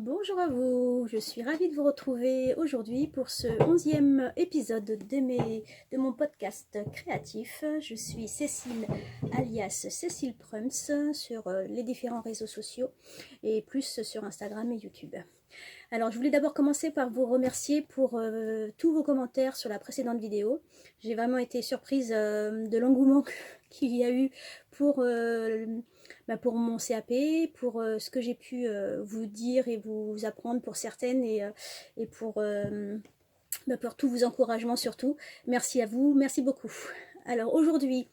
Bonjour à vous, je suis ravie de vous retrouver aujourd'hui pour ce 11e épisode de mon podcast créatif. Je suis Cécile alias Cécile Prums sur les différents réseaux sociaux et plus sur Instagram et YouTube. Alors je voulais d'abord commencer par vous remercier pour tous vos commentaires sur la précédente vidéo. J'ai vraiment été surprise de l'engouement qu'il y a eu pour mon CAP, pour ce que j'ai pu vous dire et vous apprendre pour certaines et pour tous vos encouragements surtout. Merci à vous, merci beaucoup. Alors aujourd'hui,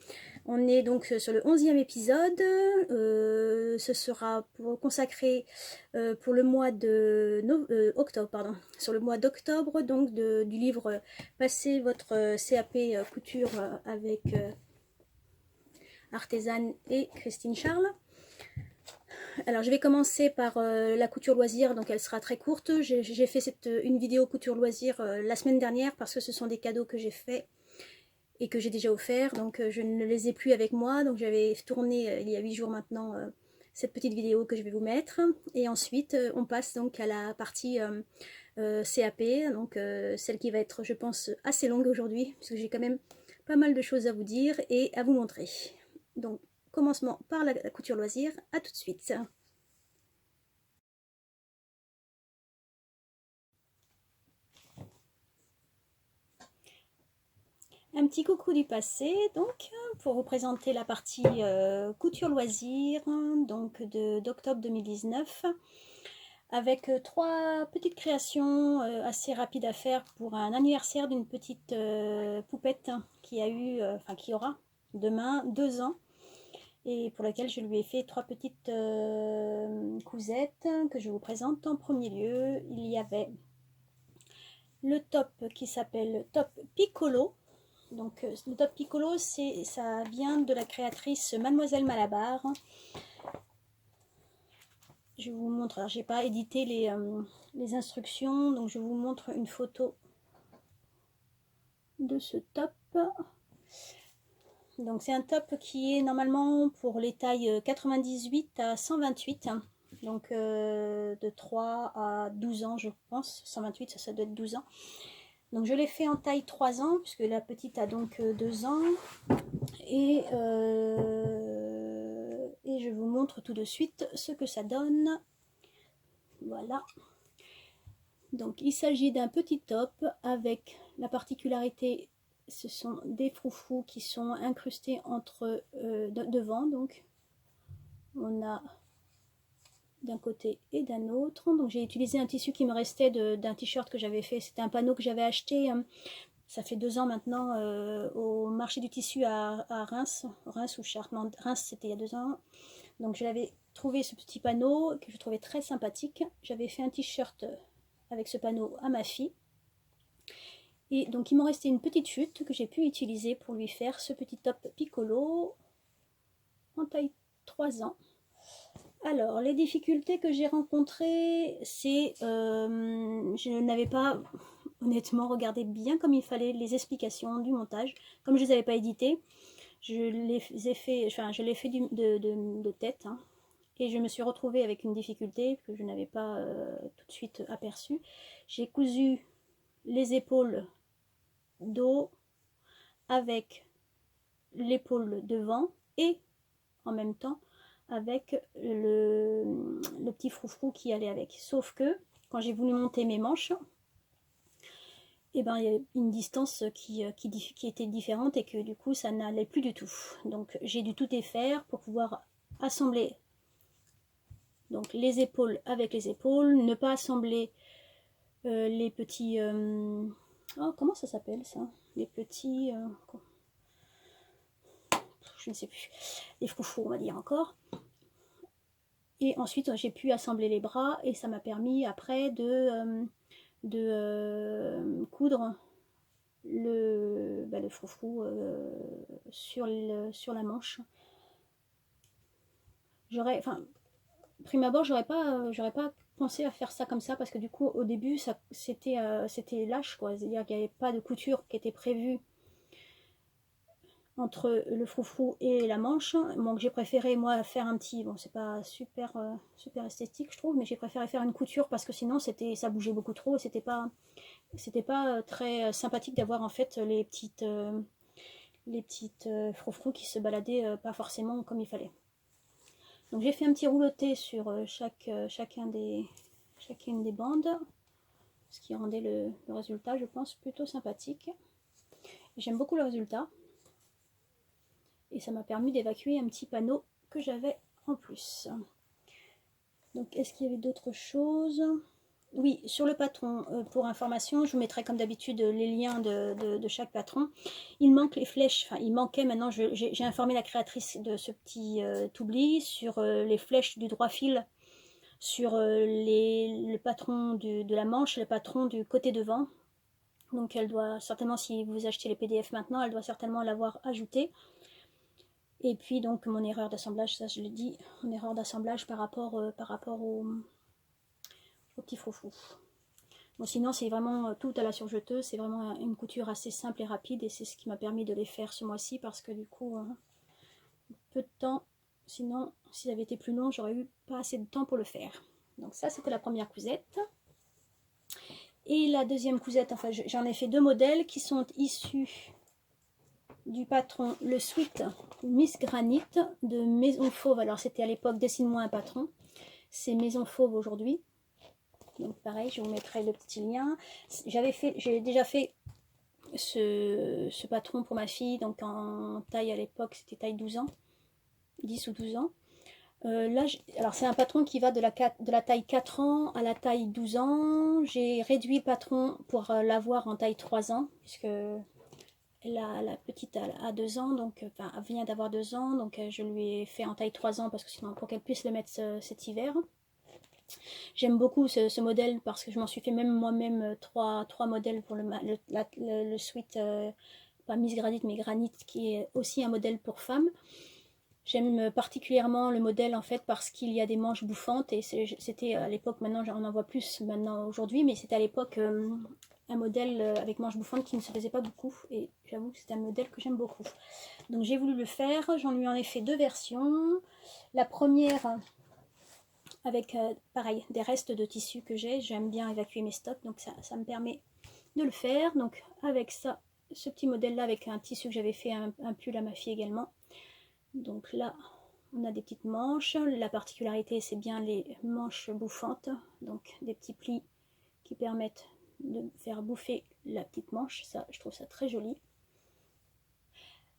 on est donc sur le 11e épisode. Ce sera consacré pour le mois de octobre, pardon, sur le mois d'octobre, donc du livre Passez votre CAP couture avec Artésane et Christine Charles. Alors je vais commencer par la couture loisir, donc elle sera très courte. J'ai fait une vidéo couture loisir la semaine dernière parce que ce sont des cadeaux que j'ai faits et que j'ai déjà offert, donc je ne les ai plus avec moi, donc j'avais tourné il y a 8 jours maintenant cette petite vidéo que je vais vous mettre, et ensuite on passe donc à la partie CAP, donc celle qui va être, je pense, assez longue aujourd'hui, parce que j'ai quand même pas mal de choses à vous dire et à vous montrer. Donc commencement par la couture loisir, à tout de suite. Un petit coucou du passé, donc, pour vous présenter la partie couture loisir, donc d'octobre 2019, avec 3 petites créations assez rapides à faire pour un anniversaire d'une petite poupette qui aura demain 2 ans, et pour laquelle je lui ai fait 3 petites cousettes que je vous présente. En premier lieu, il y avait le top qui s'appelle Top Piccolo. Donc le top piccolo, ça vient de la créatrice Mademoiselle Malabar. Je vous montre, alors j'ai pas édité les instructions, donc je vous montre une photo de ce top. Donc c'est un top qui est normalement pour les tailles 98 à 128, donc de 3 à 12 ans je pense. 128 ça doit être 12 ans. Donc je l'ai fait en taille 3 ans, puisque la petite a donc 2 ans. Et je vous montre tout de suite ce que ça donne. Voilà. Donc il s'agit d'un petit top avec la particularité, ce sont des froufrous qui sont incrustés entre devant. Donc on a d'un côté et d'un autre. Donc j'ai utilisé un tissu qui me restait d'un t-shirt que j'avais fait. C'était un panneau que j'avais acheté. Ça fait 2 ans maintenant au marché du tissu à Reims ou Chartres. Non, Reims c'était il y a 2 ans. Donc je l'avais trouvé, ce petit panneau que je trouvais très sympathique. J'avais fait un t-shirt avec ce panneau à ma fille. Et donc il m'en restait une petite chute que j'ai pu utiliser pour lui faire ce petit top piccolo en taille 3 ans. Alors les difficultés que j'ai rencontrées, c'est je n'avais pas honnêtement regardé bien comme il fallait les explications du montage. Comme je ne les avais pas éditées, je l'ai fait de tête, hein, et je me suis retrouvée avec une difficulté que je n'avais pas tout de suite aperçue. J'ai cousu les épaules dos avec l'épaule devant et en même temps avec le petit froufrou qui allait avec. Sauf que quand j'ai voulu monter mes manches, et ben, il y a une distance qui était différente et que du coup ça n'allait plus du tout. Donc j'ai dû tout défaire pour pouvoir assembler donc les épaules avec les épaules, ne pas assembler les petits oh, comment ça s'appelle ça, les petits je ne sais plus, les froufrous on va dire encore. Et ensuite j'ai pu assembler les bras et ça m'a permis après de coudre le froufrou sur la manche. Prime abord, j'aurais pas pensé à faire ça comme ça, parce que du coup au début c'était lâche, quoi. C'est-à-dire qu'il n'y avait pas de couture qui était prévue entre le froufrou et la manche. Donc j'ai préféré moi faire un petit, bon c'est pas super super esthétique je trouve, mais j'ai préféré faire une couture parce que sinon ça bougeait beaucoup trop, c'était pas très sympathique d'avoir en fait les petites froufrous qui se baladaient pas forcément comme il fallait. Donc j'ai fait un petit rouloté sur chacune des bandes, ce qui rendait le résultat je pense plutôt sympathique. J'aime beaucoup le résultat. Et ça m'a permis d'évacuer un petit panneau que j'avais en plus. Donc est-ce qu'il y avait d'autres choses? Oui, sur le patron, pour information, je vous mettrai comme d'habitude les liens de chaque patron. Il manque les flèches, enfin il manquait, maintenant j'ai informé la créatrice de ce petit oubli sur les flèches du droit fil, sur le patron de la manche, le patron du côté devant. Donc elle doit certainement, si vous achetez les PDF maintenant, elle doit certainement l'avoir ajouté. Et puis donc mon erreur d'assemblage, ça je l'ai dit, mon erreur d'assemblage par rapport au petit froufrou. Bon, sinon c'est vraiment tout à la surjeteuse, c'est vraiment une couture assez simple et rapide et c'est ce qui m'a permis de les faire ce mois-ci parce que du coup, peu de temps, sinon si ça avait été plus long, j'aurais eu pas assez de temps pour le faire. Donc ça c'était la première cousette. Et la deuxième cousette, enfin j'en ai fait deux modèles qui sont issus du patron Le Sweet Miss Granite de Maison Fauve. Alors c'était à l'époque Dessine-moi un patron, c'est Maison Fauve aujourd'hui. Donc pareil, je vous mettrai le petit lien. J'ai déjà fait ce patron pour ma fille, donc en taille à l'époque c'était taille 12 ans, 10 ou 12 ans. Là, alors c'est un patron qui va de la taille 4 ans à la taille 12 ans. J'ai réduit le patron pour l'avoir en taille 3 ans, puisque la petite a 2 ans, donc enfin, elle vient d'avoir 2 ans, donc je lui ai fait en taille 3 ans parce que sinon pour qu'elle puisse le mettre cet hiver. J'aime beaucoup ce modèle parce que je m'en suis fait même moi-même trois modèles pour le Sweet, pas Miss Granite mais Granite, qui est aussi un modèle pour femmes. J'aime particulièrement le modèle en fait parce qu'il y a des manches bouffantes et c'était à l'époque, maintenant on en voit plus maintenant aujourd'hui, mais c'était à l'époque un modèle avec manches bouffantes qui ne se faisait pas beaucoup et j'avoue que c'est un modèle que j'aime beaucoup. Donc j'ai voulu le faire, j'en lui en ai fait deux versions. La première avec pareil des restes de tissu que j'aime bien évacuer mes stocks, donc ça me permet de le faire. Donc avec ça, ce petit modèle là avec un tissu que j'avais fait un pull à ma fille également. Donc là on a des petites manches, la particularité c'est bien les manches bouffantes, donc des petits plis qui permettent de faire bouffer la petite manche, ça je trouve ça très joli.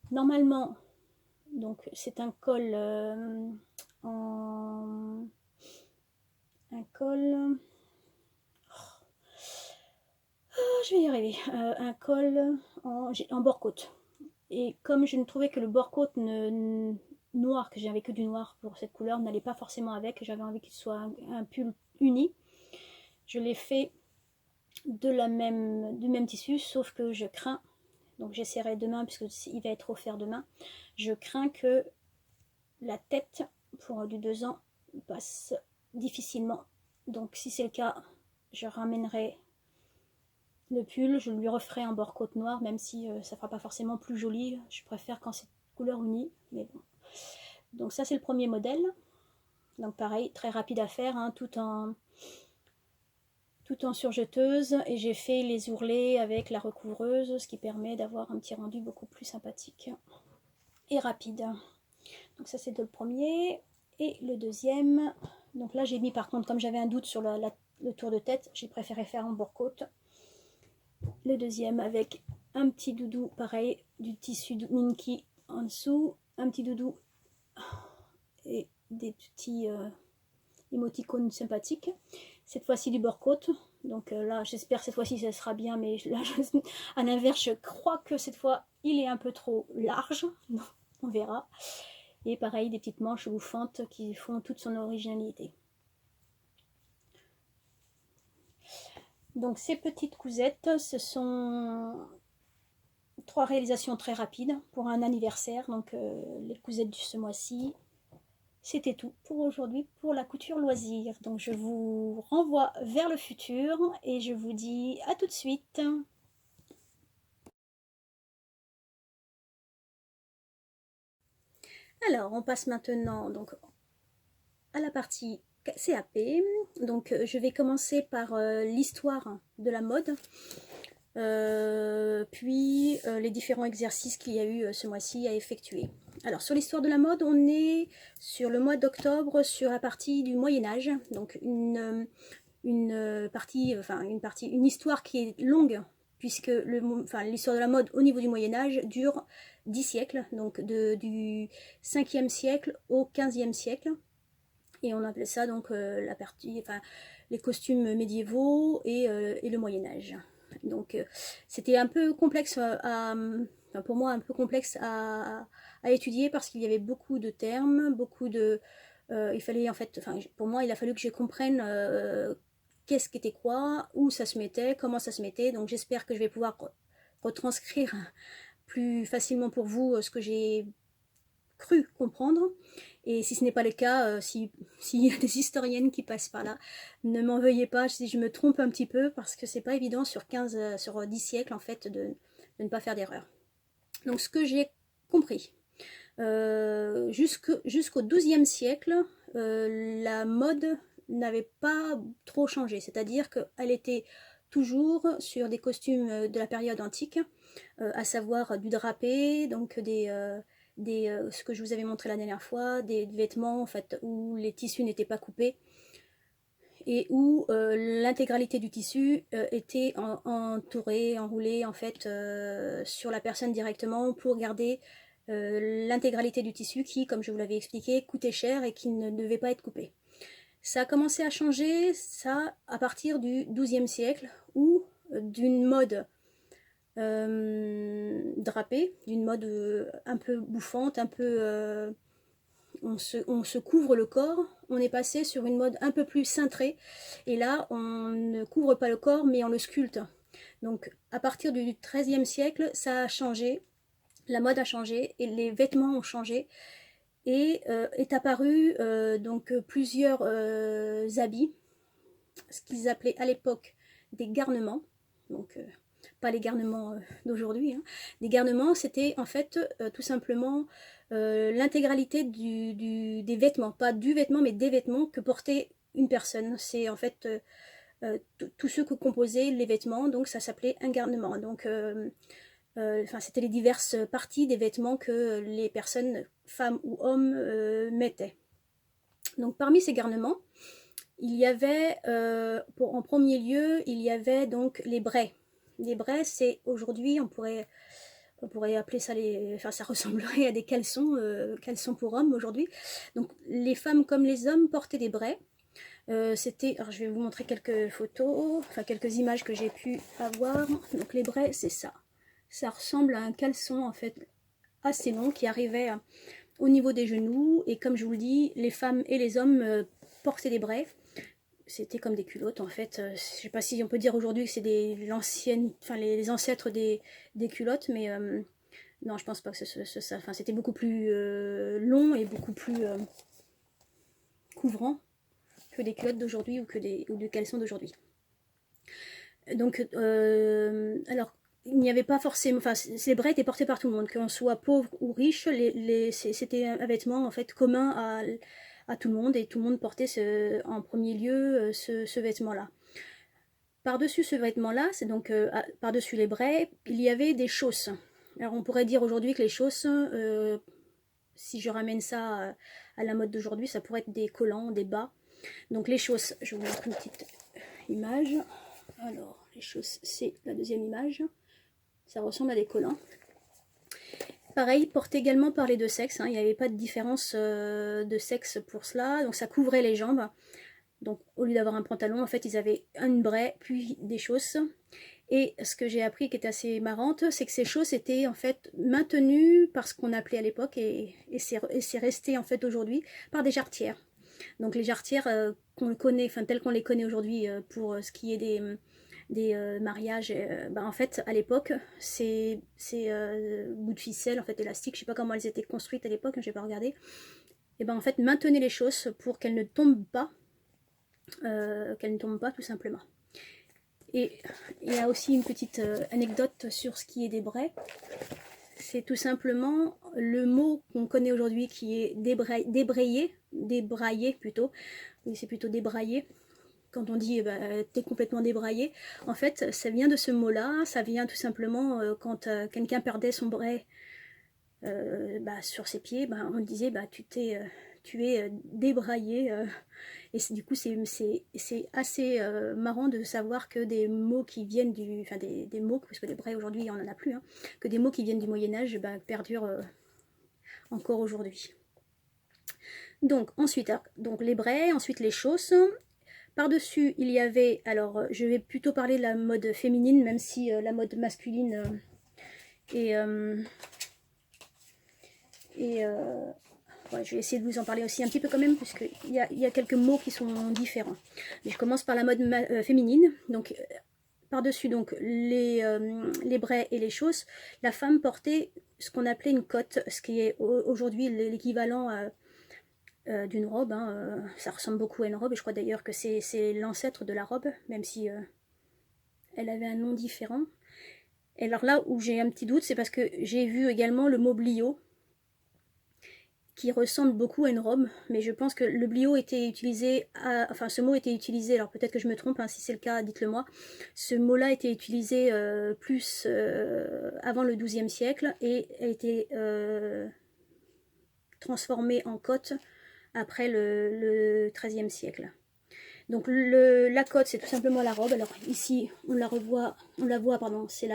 Normalement donc c'est un col un col je vais y arriver, un col en bord-côte. Et comme je ne trouvais que le bord-côte noir, que j'avais que du noir pour cette couleur, n'allait pas forcément avec, j'avais envie qu'il soit un pull uni, je l'ai fait du même tissu, sauf que je crains, donc j'essaierai demain, puisqu'il va être offert demain, je crains que la tête, pour du 2 ans, passe difficilement. Donc si c'est le cas, je ramènerai le pull, je lui referai en bord-côte noir, même si ça fera pas forcément plus joli. Je préfère quand c'est couleur unie, mais bon. Donc ça c'est le premier modèle. Donc pareil, très rapide à faire, hein, tout en surjeteuse. Et j'ai fait les ourlets avec la recouvreuse, ce qui permet d'avoir un petit rendu beaucoup plus sympathique et rapide. Donc ça c'est le premier. Et le deuxième, donc là j'ai mis par contre, comme j'avais un doute sur le tour de tête, j'ai préféré faire en bord-côte. Le deuxième avec un petit doudou pareil, du tissu Minky en dessous, un petit doudou et des petits émoticônes sympathiques. Cette fois-ci du bord-côte, donc là j'espère que cette fois-ci ça sera bien, mais là à l'inverse je crois que cette fois il est un peu trop large, on verra. Et pareil des petites manches bouffantes qui font toute son originalité. Donc ces petites cousettes, ce sont 3 réalisations très rapides pour un anniversaire, donc les cousettes de ce mois-ci. C'était tout pour aujourd'hui pour la couture loisir. Donc je vous renvoie vers le futur et je vous dis à tout de suite. Alors, on passe maintenant donc à la partie CAP. Donc, je vais commencer par l'histoire de la mode, puis les différents exercices qu'il y a eu ce mois-ci à effectuer. Alors, sur l'histoire de la mode, on est sur le mois d'octobre, sur la partie du Moyen-Âge, donc une histoire qui est longue, puisque l'histoire de la mode au niveau du Moyen-Âge dure 10 siècles, donc du 5e siècle au 15e siècle. Et on appelait ça donc les costumes médiévaux et le Moyen-Âge. Donc c'était un peu complexe pour moi, un peu complexe à étudier parce qu'il y avait beaucoup de termes, beaucoup de. Il fallait pour moi, il a fallu que je comprenne qu'est-ce qu'était quoi, où ça se mettait, comment ça se mettait. Donc j'espère que je vais pouvoir retranscrire plus facilement pour vous ce que j'ai cru comprendre. Et si ce n'est pas le cas, s'il y a des historiennes qui passent par là, ne m'en veuillez pas si je me trompe un petit peu, parce que c'est pas évident sur 10 siècles en fait de ne pas faire d'erreur. Donc ce que j'ai compris, jusqu'au XIIe siècle, la mode n'avait pas trop changé, c'est-à-dire qu'elle était toujours sur des costumes de la période antique, à savoir du drapé, donc ce que je vous avais montré la dernière fois, des vêtements en fait où les tissus n'étaient pas coupés et où l'intégralité du tissu était entouré, enroulé en fait sur la personne directement pour garder l'intégralité du tissu qui, comme je vous l'avais expliqué, coûtait cher et qui ne devait pas être coupé. Ça a commencé à changer, ça, à partir du XIIe siècle, où d'une mode drapée, d'une mode un peu bouffante, un peu on se couvre le corps, on est passé sur une mode un peu plus cintrée, et là on ne couvre pas le corps mais on le sculpte. Donc à partir du XIIIe siècle, ça a changé, la mode a changé et les vêtements ont changé, et est apparu donc plusieurs habits, ce qu'ils appelaient à l'époque des garnements, donc pas les garnements d'aujourd'hui, hein. Les garnements, c'était en fait tout simplement l'intégralité des vêtements, pas du vêtement, mais des vêtements que portait une personne. C'est en fait tous ceux que composaient les vêtements, donc ça s'appelait un garnement. Donc c'était les diverses parties des vêtements que les personnes, femmes ou hommes, mettaient. Donc parmi ces garnements, il y avait, en premier lieu, il y avait donc les braies. Les braies, c'est aujourd'hui, on pourrait appeler ça ça ressemblerait à des caleçons, caleçons pour hommes aujourd'hui. Donc les femmes comme les hommes portaient des braies. Alors je vais vous montrer quelques photos, quelques images que j'ai pu avoir. Donc les braies, c'est ça. Ça ressemble à un caleçon en fait assez long qui arrivait au niveau des genoux. Et comme je vous le dis, les femmes et les hommes portaient des braies. C'était comme des culottes en fait. Je sais pas si on peut dire aujourd'hui que c'est les ancêtres des culottes, mais non, je pense pas que c'est ça. C'était beaucoup plus long et beaucoup plus couvrant que des culottes d'aujourd'hui ou des caleçons d'aujourd'hui. Donc, alors, il n'y avait pas forcément. Les braies étaient portées par tout le monde, qu'on soit pauvre ou riche. C'était un vêtement en fait commun à tout le monde, et tout le monde portait en premier lieu ce vêtement-là. Par-dessus ce vêtement-là, c'est donc par-dessus les braies, il y avait des chausses. Alors on pourrait dire aujourd'hui que les chausses, si je ramène ça à la mode d'aujourd'hui, ça pourrait être des collants, des bas. Donc les chausses, je vous montre une petite image. Alors les chausses, c'est la deuxième image. Ça ressemble à des collants. Pareil, porté également par les deux sexes, hein. Il n'y avait pas de différence de sexe pour cela, donc ça couvrait les jambes. Donc au lieu d'avoir un pantalon, en fait ils avaient une braie puis des chausses. Et ce que j'ai appris qui est assez marrante, c'est que ces chausses étaient en fait maintenues par ce qu'on appelait à l'époque, et c'est resté en fait aujourd'hui, par des jarretières. Donc les jarretières qu'on connaît, telles qu'on les connaît aujourd'hui pour ce qui est des mariages, en fait à l'époque ces bouts de ficelle en fait élastiques, je sais pas comment elles étaient construites à l'époque, j'ai pas regardé, et en fait maintenaient les chausses pour qu'elles ne tombent pas, tout simplement. Et il y a aussi une petite anecdote sur ce qui est des braies. c'est tout simplement le mot qu'on connaît aujourd'hui qui est débraillé plutôt. Oui, c'est plutôt débraillé. Quand on dit t'es complètement débraillé, en fait, ça vient de ce mot-là. Ça vient tout simplement quand quelqu'un perdait son brai sur ses pieds, on disait tu es débraillé. Et du coup, c'est assez marrant de savoir que des mots qui viennent des mots, parce que les brais aujourd'hui, on n'en a plus, hein, que des mots qui viennent du Moyen-Âge perdurent encore aujourd'hui. Donc, ensuite, donc les brais, ensuite les chausses. Par-dessus, il y avait, alors je vais plutôt parler de la mode féminine, même si la mode masculine ouais, je vais essayer de vous en parler aussi un petit peu quand même, puisqu'il y a quelques mots qui sont différents. Mais je commence par la mode féminine. Donc, par-dessus donc les brais et les chausses, la femme portait ce qu'on appelait une cotte, ce qui est aujourd'hui l'équivalent d'une robe. Hein. Ça ressemble beaucoup à une robe, et je crois d'ailleurs que c'est l'ancêtre de la robe, même si elle avait un nom différent. Et alors là où j'ai un petit doute, c'est parce que j'ai vu également le mot blio, qui ressemble beaucoup à une robe, mais je pense que le blio était utilisé, enfin ce mot était utilisé, alors peut-être que je me trompe, hein, si c'est le cas, dites-le moi, ce mot-là était utilisé plus avant le XIIe siècle et a été transformé en cotte après le XIIIe siècle. Donc la cotte, c'est tout simplement la robe. Alors ici, on la voit, c'est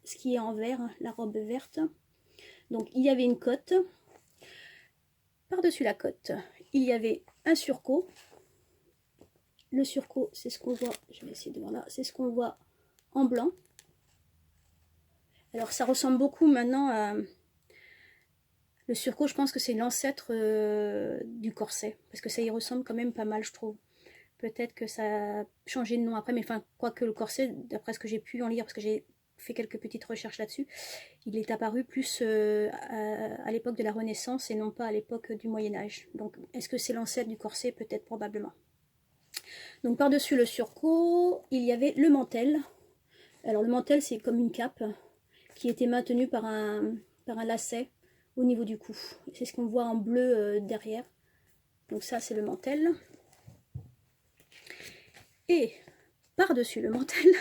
ce qui est en vert, hein, la robe verte. Donc il y avait une cotte. Par-dessus la cotte, il y avait un surcot. Le surcot, c'est ce qu'on voit, je vais essayer de voir là, c'est ce qu'on voit en blanc. Alors ça ressemble beaucoup maintenant à... Le surcot, je pense que c'est l'ancêtre du corset, parce que ça y ressemble quand même pas mal, je trouve. Peut-être que ça a changé de nom après, mais enfin, quoique le corset, d'après ce que j'ai pu en lire, parce que j'ai fait quelques petites recherches là-dessus, il est apparu plus à l'époque de la Renaissance et non pas à l'époque du Moyen-Âge. Donc, est-ce que c'est l'ancêtre du corset? Peut-être, probablement. Donc, par-dessus le surcot, il y avait le mantel. Alors, le mantel, c'est comme une cape qui était maintenue par un lacet au niveau du cou. C'est ce qu'on voit en bleu derrière. Donc, ça, c'est le mantel. Et par-dessus le mantel,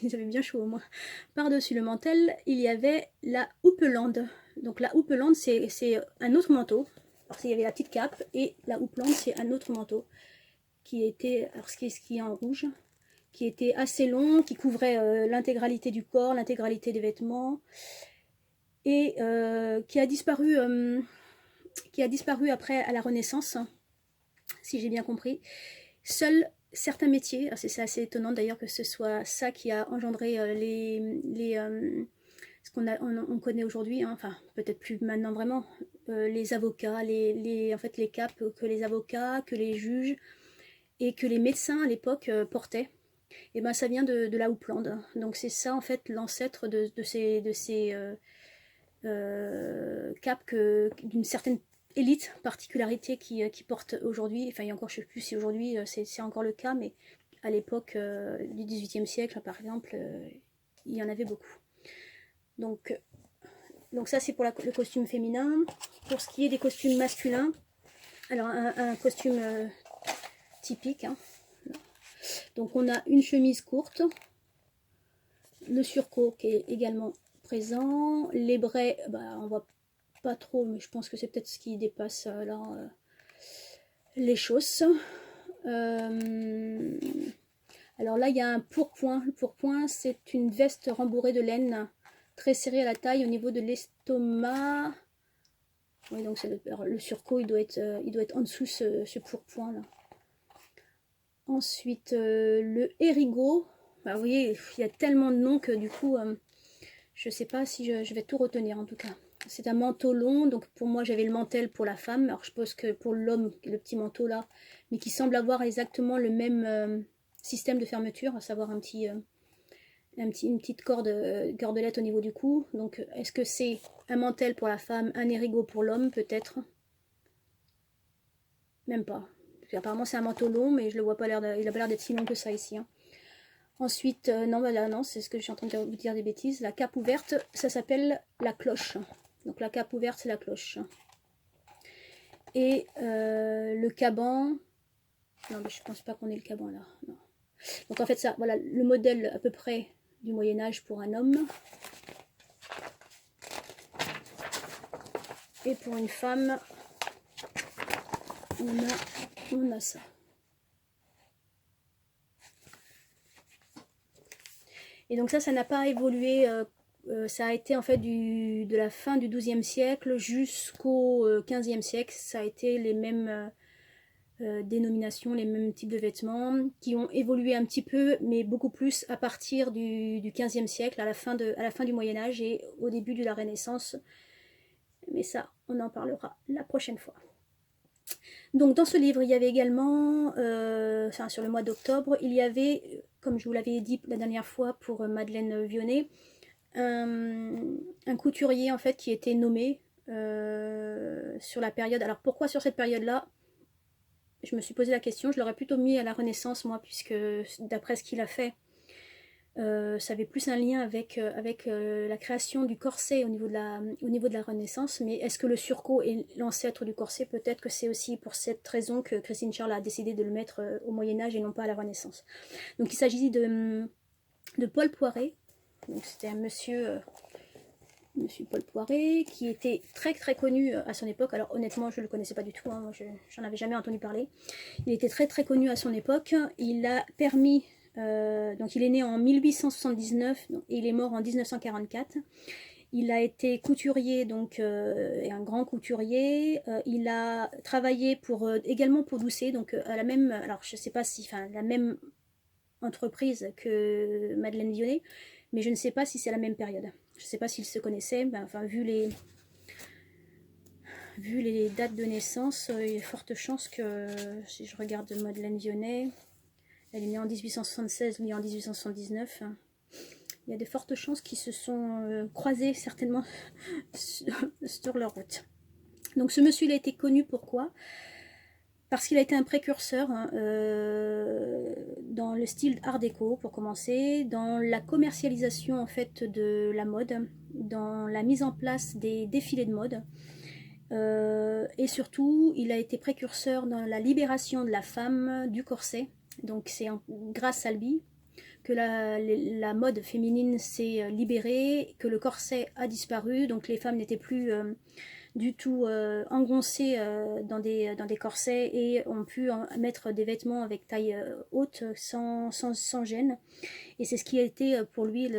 j'avais bien chaud au moins, par-dessus le mantel, il y avait la houppelande. Donc la houppelande, c'est un autre manteau. Alors il y avait la petite cape et la houppelande, c'est un autre manteau qui était, alors ce qui est en rouge, qui était assez long, qui couvrait l'intégralité du corps, l'intégralité des vêtements et qui a disparu après à la Renaissance, si j'ai bien compris. Seuls certains métiers, c'est assez étonnant d'ailleurs que ce soit ça qui a engendré ce qu'on connaît aujourd'hui, hein, enfin peut-être plus maintenant vraiment, les avocats, en fait les capes que les avocats, que les juges et que les médecins à l'époque portaient. Et ben ça vient de la houppelande. Donc c'est ça en fait l'ancêtre de ces capes d'une certaine élite, particularité qui porte aujourd'hui, enfin il y a encore, je ne sais plus si aujourd'hui c'est encore le cas, mais à l'époque du XVIIIe siècle par exemple, il y en avait beaucoup. Donc ça c'est pour le costume féminin. Pour ce qui est des costumes masculins, alors un costume typique, hein. Donc on a une chemise courte, le surcot qui est également présent, les brais, on voit pas trop, mais je pense que c'est peut-être ce qui dépasse les chausses. Alors là, il y a un pourpoint. Le pourpoint, c'est une veste rembourrée de laine très serrée à la taille au niveau de l'estomac. Oui, donc le surcot, il doit être en dessous ce pourpoint là. Ensuite, le hérigot. Vous voyez, il y a tellement de noms que du coup, je ne sais pas si je vais tout retenir en tout cas. C'est un manteau long, donc pour moi j'avais le mantel pour la femme, alors je suppose que pour l'homme, le petit manteau là, mais qui semble avoir exactement le même système de fermeture, à savoir une petite cordelette au niveau du cou. Donc est-ce que c'est un mantel pour la femme, un hérigot pour l'homme peut-être? Même pas. Apparemment c'est un manteau long, mais je le vois pas il a pas l'air d'être si long que ça ici. Hein. Ensuite, non, bah là, non, c'est ce que je suis en train de vous dire des bêtises. La cape ouverte, ça s'appelle la cloche. Donc la cape ouverte, c'est la cloche. Et le caban, non, mais je pense pas qu'on ait le caban là. Non. Donc en fait, ça, voilà, le modèle à peu près du Moyen-Âge pour un homme. Et pour une femme, on a ça. Et donc ça n'a pas évolué, ça a été en fait de la fin du XIIe siècle jusqu'au XVe siècle, ça a été les mêmes dénominations, les mêmes types de vêtements, qui ont évolué un petit peu, mais beaucoup plus à partir du XVe siècle, à la fin du Moyen-Âge et au début de la Renaissance. Mais ça, on en parlera la prochaine fois. Donc dans ce livre, il y avait également, enfin sur le mois d'octobre, il y avait, comme je vous l'avais dit la dernière fois pour Madeleine Vionnet, un couturier en fait qui était nommé sur la période. Alors pourquoi sur cette période-là? Je me suis posé la question, je l'aurais plutôt mis à la Renaissance moi, puisque d'après ce qu'il a fait, ça avait plus un lien avec la création du corset au niveau de la Renaissance, mais est-ce que le surcot est l'ancêtre du corset? Peut-être que c'est aussi pour cette raison que Christine Charles a décidé de le mettre au Moyen-Âge et non pas à la Renaissance. Donc il s'agit de Paul Poiret, donc c'était un monsieur Paul Poiret, qui était très très connu à son époque. Alors honnêtement, je ne le connaissais pas du tout, hein, moi j'en avais jamais entendu parler. Il était très très connu à son époque, il a permis... donc il est né en 1879 et il est mort en 1944. Il a été couturier, donc et un grand couturier. Il a travaillé également pour Doucet, donc à la même, alors je sais pas si, enfin la même entreprise que Madeleine Vionnet, mais je ne sais pas si c'est la même période. Je ne sais pas s'ils se connaissaient. Ben, enfin vu les dates de naissance, il y a forte chance que si je regarde Madeleine Vionnet. Elle est née en 1876, lui en 1879. Il y a de fortes chances qu'ils se sont croisés certainement sur leur route. Donc ce monsieur, il a été connu pourquoi? Parce qu'il a été un précurseur dans le style art déco pour commencer, dans la commercialisation en fait de la mode, dans la mise en place des défilés de mode. Et surtout, il a été précurseur dans la libération de la femme du corset. Donc c'est grâce à lui que la mode féminine s'est libérée, que le corset a disparu, donc les femmes n'étaient plus du tout engoncées dans des corsets et ont pu mettre des vêtements avec taille haute sans gêne. Et c'est ce qui a été pour lui,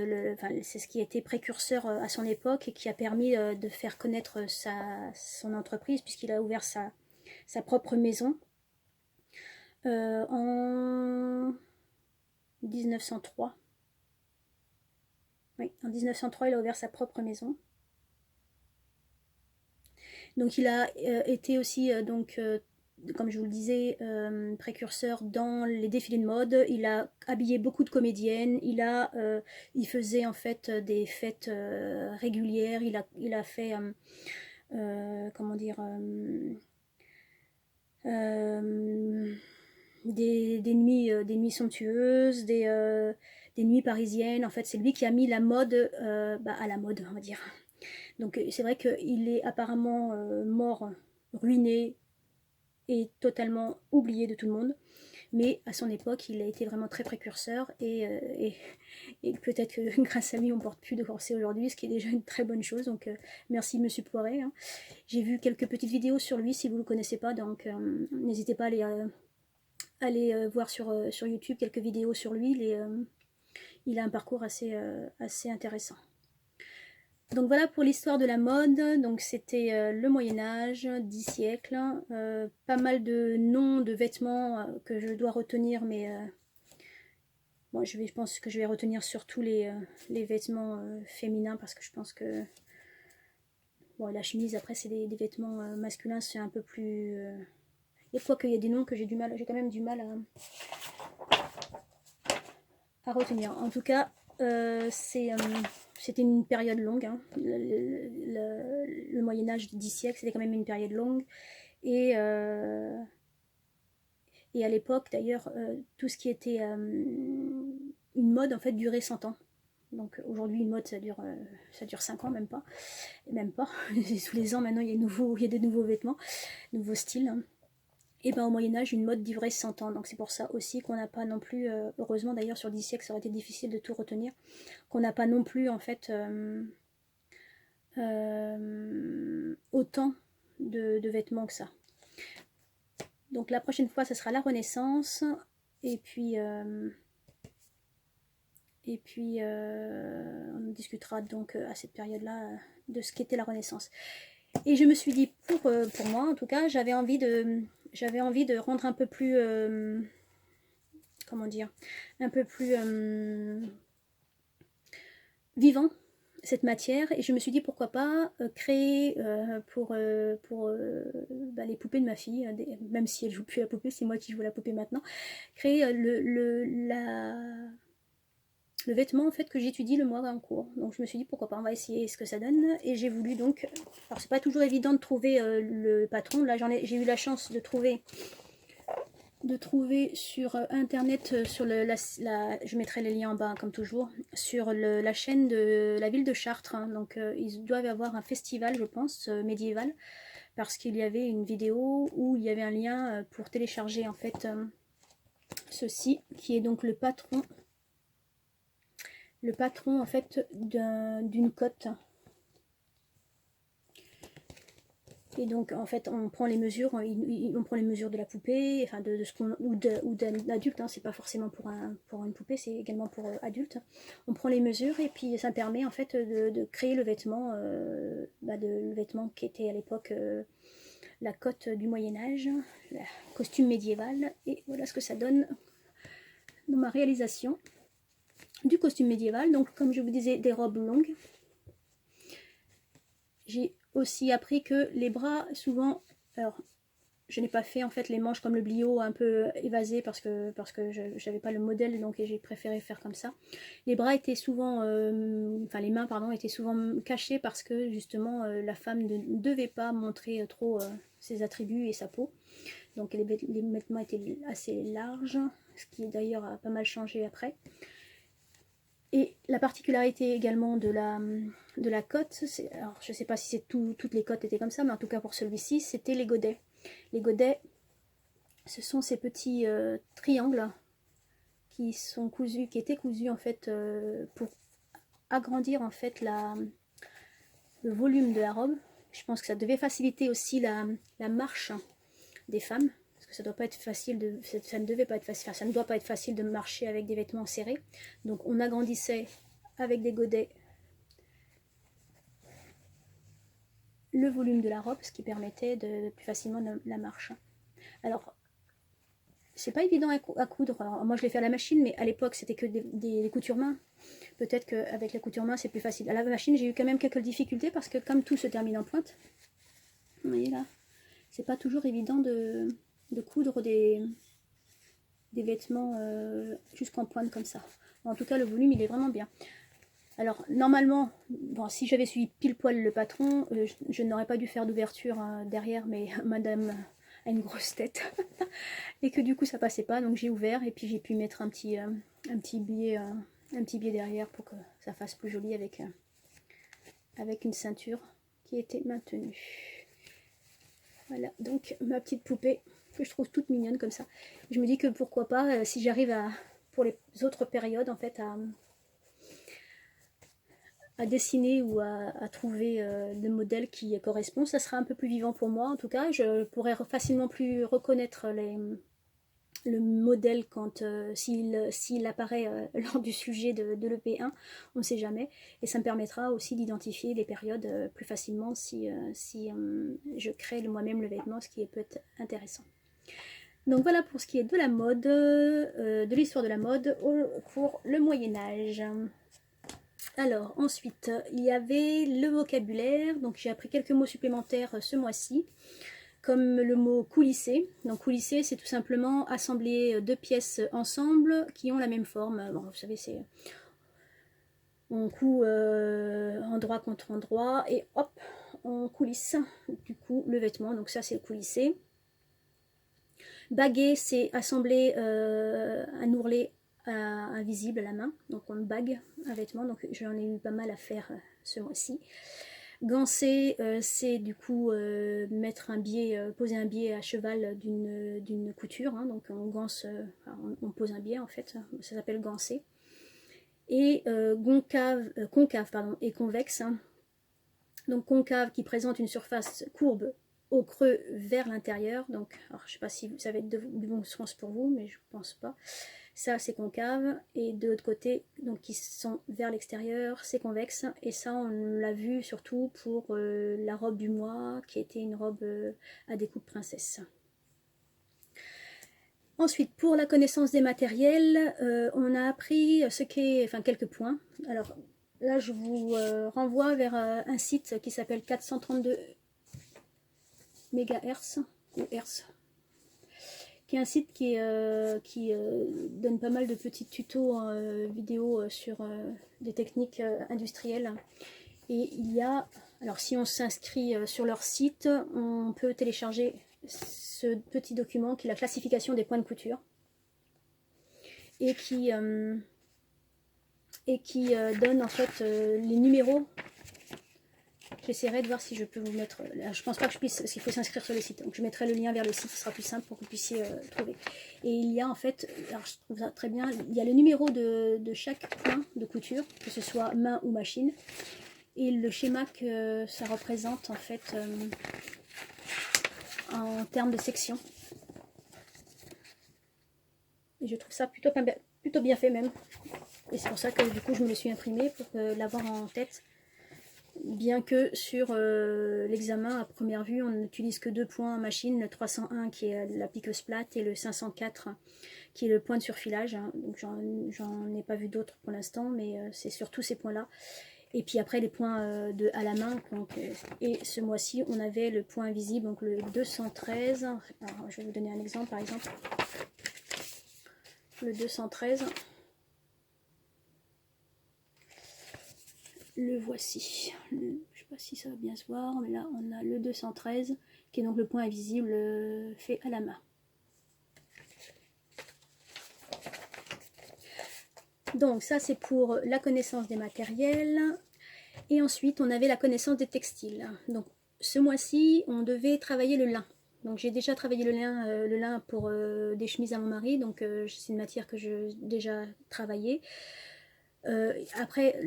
c'est ce qui a été précurseur à son époque et qui a permis de faire connaître son entreprise, puisqu'il a ouvert sa propre maison en 1903. Oui, en 1903, il a ouvert sa propre maison. Donc il a été aussi, comme je vous le disais, précurseur dans les défilés de mode. Il a habillé beaucoup de comédiennes. Il faisait en fait des fêtes régulières. Il a fait, comment dire, des nuits somptueuses, des nuits parisiennes. En fait, c'est lui qui a mis la mode à la mode, on va dire. Donc c'est vrai qu'il est apparemment mort, ruiné et totalement oublié de tout le monde. Mais à son époque, il a été vraiment très précurseur et peut-être que grâce à lui, on porte plus de corset aujourd'hui, ce qui est déjà une très bonne chose. Donc merci Monsieur Poiret. Hein. J'ai vu quelques petites vidéos sur lui, si vous ne le connaissez pas, donc n'hésitez pas à aller voir sur YouTube quelques vidéos sur lui. Il a un parcours assez intéressant. Donc voilà pour l'histoire de la mode. Donc c'était le Moyen-Âge, 10 siècles. Pas mal de noms de vêtements que je dois retenir, mais bon, je pense que je vais retenir surtout les vêtements féminins, parce que je pense que bon, la chemise, après, c'est des vêtements masculins, c'est un peu plus... Et quoi qu'il y a des noms que j'ai quand même du mal à retenir. En tout cas, c'était une période longue. Hein. Le Moyen-Âge de 10 siècles, c'était quand même une période longue. Et à l'époque, d'ailleurs, tout ce qui était une mode en fait durait 100 ans. Donc aujourd'hui une mode ça dure 5 ans, même pas. Tous les ans maintenant il y a des nouveaux vêtements, nouveaux styles. Et ben au Moyen-Âge une mode durait 100 ans. Donc c'est pour ça aussi qu'on n'a pas non plus, heureusement d'ailleurs sur 10 siècles ça aurait été difficile de tout retenir, qu'on n'a pas non plus en fait autant de vêtements que ça. Donc la prochaine fois, ce sera la Renaissance. Et puis on discutera donc à cette période-là de ce qu'était la Renaissance. Et je me suis dit, pour moi en tout cas, j'avais envie de rendre un peu plus, comment dire, un peu plus vivant cette matière, et je me suis dit pourquoi pas créer pour les poupées de ma fille, même si elle joue plus à la poupée, c'est moi qui joue à la poupée maintenant, créer le vêtement en fait que j'étudie le mois en cours. Donc je me suis dit pourquoi pas, on va essayer ce que ça donne, et j'ai voulu donc, alors c'est pas toujours évident de trouver le patron, là j'ai eu la chance de trouver sur internet, sur je mettrai les liens en bas comme toujours, sur la chaîne de la ville de Chartres, hein. Donc ils doivent avoir un festival je pense médiéval, parce qu'il y avait une vidéo où il y avait un lien pour télécharger en fait ceci, qui est donc le patron en fait d'une cotte. Et donc en fait on prend les mesures, de la poupée, enfin de ce qu'on, ou d'un adulte, hein, c'est pas forcément pour une poupée, c'est également pour adulte. On prend les mesures et puis ça permet en fait de créer le vêtement, le vêtement qui était à l'époque la cotte du Moyen-Âge, le costume médiéval, et voilà ce que ça donne dans ma réalisation du costume médiéval. Donc comme je vous disais, des robes longues. J'ai aussi appris que les bras, souvent, alors je n'ai pas fait en fait les manches comme le blio un peu évasé parce que je n'avais pas le modèle, donc j'ai préféré faire comme ça. Les bras étaient souvent, enfin les mains pardon, étaient souvent cachées parce que justement la femme ne devait pas montrer trop ses attributs et sa peau. Donc les vêtements étaient assez larges, ce qui d'ailleurs a pas mal changé après. Et la particularité également de la cotte, alors je ne sais pas si toutes les cottes étaient comme ça, mais en tout cas pour celui-ci, c'était les godets. Les godets, ce sont ces petits triangles qui étaient cousus en fait pour agrandir en fait le volume de la robe. Je pense que ça devait faciliter aussi la marche des femmes, parce que ça doit pas être facile ça ne devait pas être facile, enfin, ça ne doit pas être facile de marcher avec des vêtements serrés. Donc on agrandissait avec des godets le volume de la robe, ce qui permettait de plus facilement la marche. Alors c'est pas évident à coudre. Alors, moi je l'ai fait à la machine, mais à l'époque c'était que des coutures main. Peut-être qu'avec la couture main c'est plus facile. À la machine j'ai eu quand même quelques difficultés parce que comme tout se termine en pointe, vous voyez là, c'est pas toujours évident de coudre des vêtements jusqu'en pointe comme ça. En tout cas le volume il est vraiment bien. Alors normalement, bon, si j'avais suivi pile poil le patron, je n'aurais pas dû faire d'ouverture derrière, mais madame a une grosse tête et que du coup ça passait pas, donc j'ai ouvert et puis j'ai pu mettre un petit biais derrière pour que ça fasse plus joli avec une ceinture qui était maintenue. Voilà, donc ma petite poupée que je trouve toute mignonne comme ça. Je me dis que pourquoi pas, si j'arrive pour les autres périodes en fait à dessiner ou à trouver le modèle qui correspond, ça sera un peu plus vivant pour moi. En tout cas, je pourrais facilement plus reconnaître le modèle quand s'il apparaît lors du sujet de l'EP1, on ne sait jamais. Et ça me permettra aussi d'identifier les périodes plus facilement si je crée moi-même le vêtement, ce qui peut être intéressant. Donc voilà pour ce qui est de la mode, de l'histoire de la mode pour le Moyen-Âge. Alors ensuite il y avait le vocabulaire, donc j'ai appris quelques mots supplémentaires ce mois-ci, comme le mot coulisser. Donc coulisser c'est tout simplement assembler deux pièces ensemble qui ont la même forme. Bon, vous savez, c'est on coud endroit contre endroit et hop on coulisse du coup le vêtement, donc ça c'est le coulisser. Baguer c'est assembler un ourlet invisible à la main, donc on bague un vêtement, donc j'en ai eu pas mal à faire ce mois-ci. Gancer, c'est du coup mettre un biais, poser un biais à cheval d'une couture, hein, donc on gance, on pose un biais en fait, ça s'appelle gancer. Et concave pardon, et convexe, hein. Donc concave qui présente une surface courbe au creux vers l'intérieur, donc alors, je ne sais pas si ça va être du bon sens pour vous, mais je ne pense pas. Ça c'est concave, et de l'autre côté, donc qui sont vers l'extérieur, c'est convexe, et ça on l'a vu surtout pour la robe du mois, qui était une robe à découpe princesse. Ensuite, pour la connaissance des matériels, on a appris ce qu'est, enfin quelques points. Alors là, je vous renvoie vers un site qui s'appelle 432 MHz ou Hertz, qui est un site qui donne pas mal de petits tutos vidéo sur des techniques industrielles. Et il y a, alors si on s'inscrit sur leur site, on peut télécharger ce petit document qui est la classification des points de couture et qui donne en fait les numéros. J'essaierai de voir si je peux vous mettre, là, je pense pas que je puisse, parce qu'il faut s'inscrire sur le site, donc je mettrai le lien vers le site, ce sera plus simple pour que vous puissiez trouver. Et il y a en fait, alors je trouve ça très bien, il y a le numéro de chaque point de couture, que ce soit main ou machine, et le schéma que ça représente en fait en termes de section. Et je trouve ça plutôt bien fait même. Et c'est pour ça que du coup je me le suis imprimé pour l'avoir en tête. Bien que sur l'examen à première vue on n'utilise que 2 points en machine, le 301 qui est la piqueuse plate et le 504 qui est le point de surfilage. Hein. Donc j'en ai pas vu d'autres pour l'instant, mais c'est surtout ces points là. Et puis après les points à la main, donc, et ce mois-ci on avait le point invisible, donc le 213. Alors, je vais vous donner un exemple par exemple. Le 213. Le voici. Je ne sais pas si ça va bien se voir, mais là on a le 213 qui est donc le point invisible fait à la main. Donc ça c'est pour la connaissance des matériels. Et ensuite on avait la connaissance des textiles. Donc ce mois-ci on devait travailler le lin. Donc j'ai déjà travaillé le lin pour des chemises à mon mari, donc c'est une matière que j'ai déjà travaillée. Après,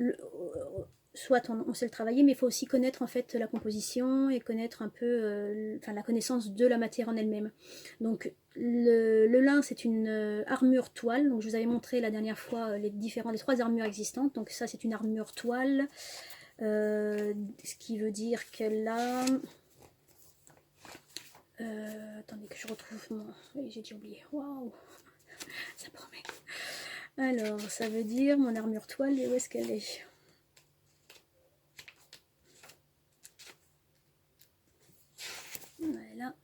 soit on sait le travailler, mais il faut aussi connaître en fait la composition et connaître un peu la connaissance de la matière en elle-même. Donc le lin c'est une armure toile, donc je vous avais montré la dernière fois les 3 armures existantes. Donc ça c'est une armure toile, ce qui veut dire que là... attendez que je retrouve mon... Oui, j'ai déjà oublié. Waouh, ça promet. Alors, ça veut dire mon armure toile, et où est-ce qu'elle est? Voilà.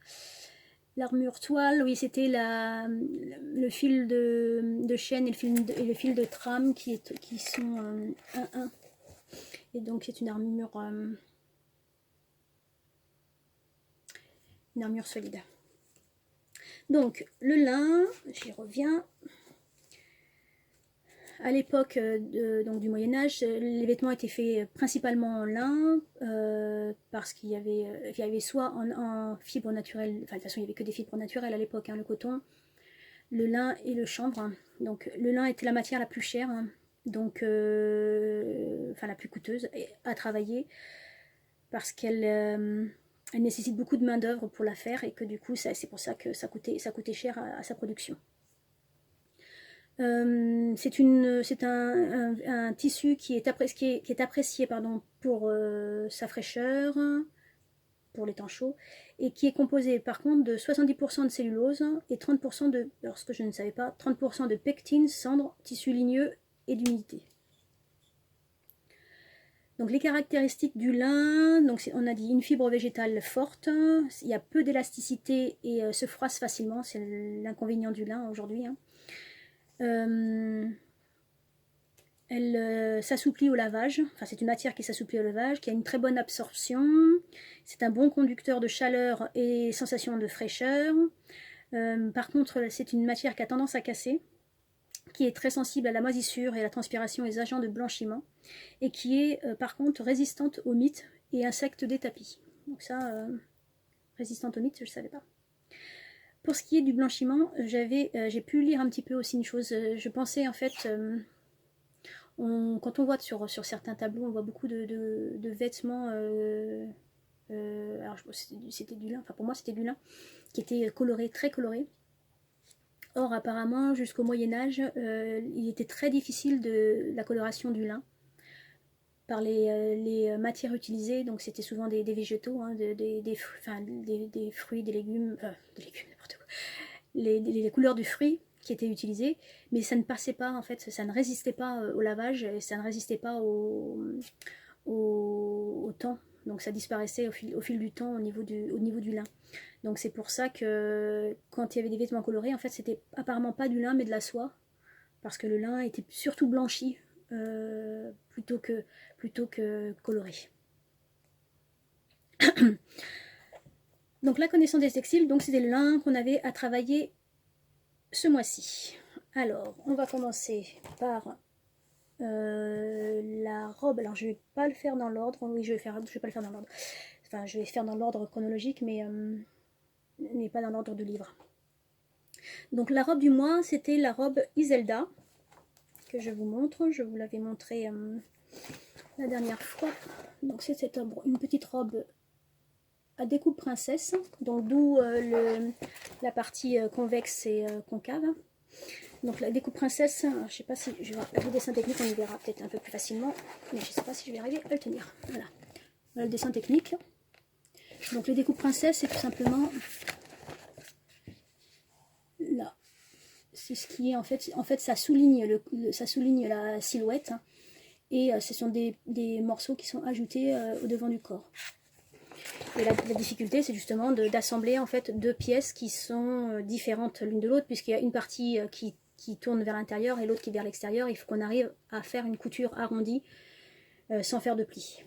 L'armure toile, oui, c'était le fil de chaîne et le fil de trame qui sont 1-1. Et donc, c'est une armure solide. Donc, le lin, j'y reviens. À l'époque du Moyen-Âge, les vêtements étaient faits principalement en lin, parce qu'il y avait soit en fibres naturelles, enfin de toute façon il n'y avait que des fibres naturelles à l'époque, hein, le coton, le lin et le chanvre. Donc le lin était la matière la plus chère, hein, donc la plus coûteuse à travailler, parce qu'elle nécessite beaucoup de main d'œuvre pour la faire, et que du coup c'est pour ça que ça coûtait cher à sa production. C'est un tissu qui est apprécié pour sa fraîcheur, pour les temps chauds, et qui est composé par contre de 70% de cellulose et 30% de, alors ce que je ne savais pas, 30% de pectine, cendre, tissu ligneux et d'humidité. Donc les caractéristiques du lin, donc on a dit une fibre végétale forte, il y a peu d'élasticité et se froisse facilement, c'est l'inconvénient du lin aujourd'hui, hein. Elle s'assouplit au lavage, enfin c'est une matière qui s'assouplit au lavage, qui a une très bonne absorption, c'est un bon conducteur de chaleur et sensation de fraîcheur. Par contre c'est une matière qui a tendance à casser, qui est très sensible à la moisissure et à la transpiration et aux agents de blanchiment, et qui est par contre résistante aux mites et insectes des tapis. Donc ça, résistante aux mites, je ne savais pas. Pour ce qui est du blanchiment, j'ai pu lire un petit peu aussi une chose. Je pensais en fait, quand on voit sur certains tableaux, on voit beaucoup de vêtements, alors c'était du lin, enfin pour moi c'était du lin, qui était coloré, très coloré. Or apparemment jusqu'au Moyen-Âge, il était très difficile de la coloration du lin par les matières utilisées, donc c'était souvent des végétaux, hein, des fruits, des légumes, n'importe quoi, les couleurs du fruit qui étaient utilisées, mais ça ne passait pas en fait, ça ne résistait pas au lavage, et ça ne résistait pas au temps, donc ça disparaissait au fil du temps au niveau du lin. Donc c'est pour ça que quand il y avait des vêtements colorés, en fait c'était apparemment pas du lin mais de la soie, parce que le lin était surtout blanchi plutôt que coloré. Donc la connaissance des textiles, donc c'était le lin qu'on avait à travailler ce mois-ci. Alors on va commencer par la robe. Alors je vais pas le faire dans l'ordre. Oui, je vais pas le faire dans l'ordre. Enfin, je vais faire dans l'ordre chronologique, mais pas dans l'ordre du livre. Donc la robe du mois, c'était la robe Iselda, que je vous montre. Je vous l'avais montré la dernière fois. Donc c'est une petite robe à découpe princesse, donc d'où la partie convexe et concave. Donc la découpe princesse, je sais pas si je vais le dessin technique, on y verra peut-être un peu plus facilement, mais je sais pas si je vais arriver à le tenir. Voilà, le dessin technique. Donc les découpes princesse, c'est tout simplement là. C'est ce qui est en fait ça souligne ça souligne la silhouette, hein, et ce sont des morceaux qui sont ajoutés au devant du corps. Et la difficulté, c'est justement d'assembler en fait deux pièces qui sont différentes l'une de l'autre, puisqu'il y a une partie qui tourne vers l'intérieur et l'autre qui est vers l'extérieur. Il faut qu'on arrive à faire une couture arrondie sans faire de plis.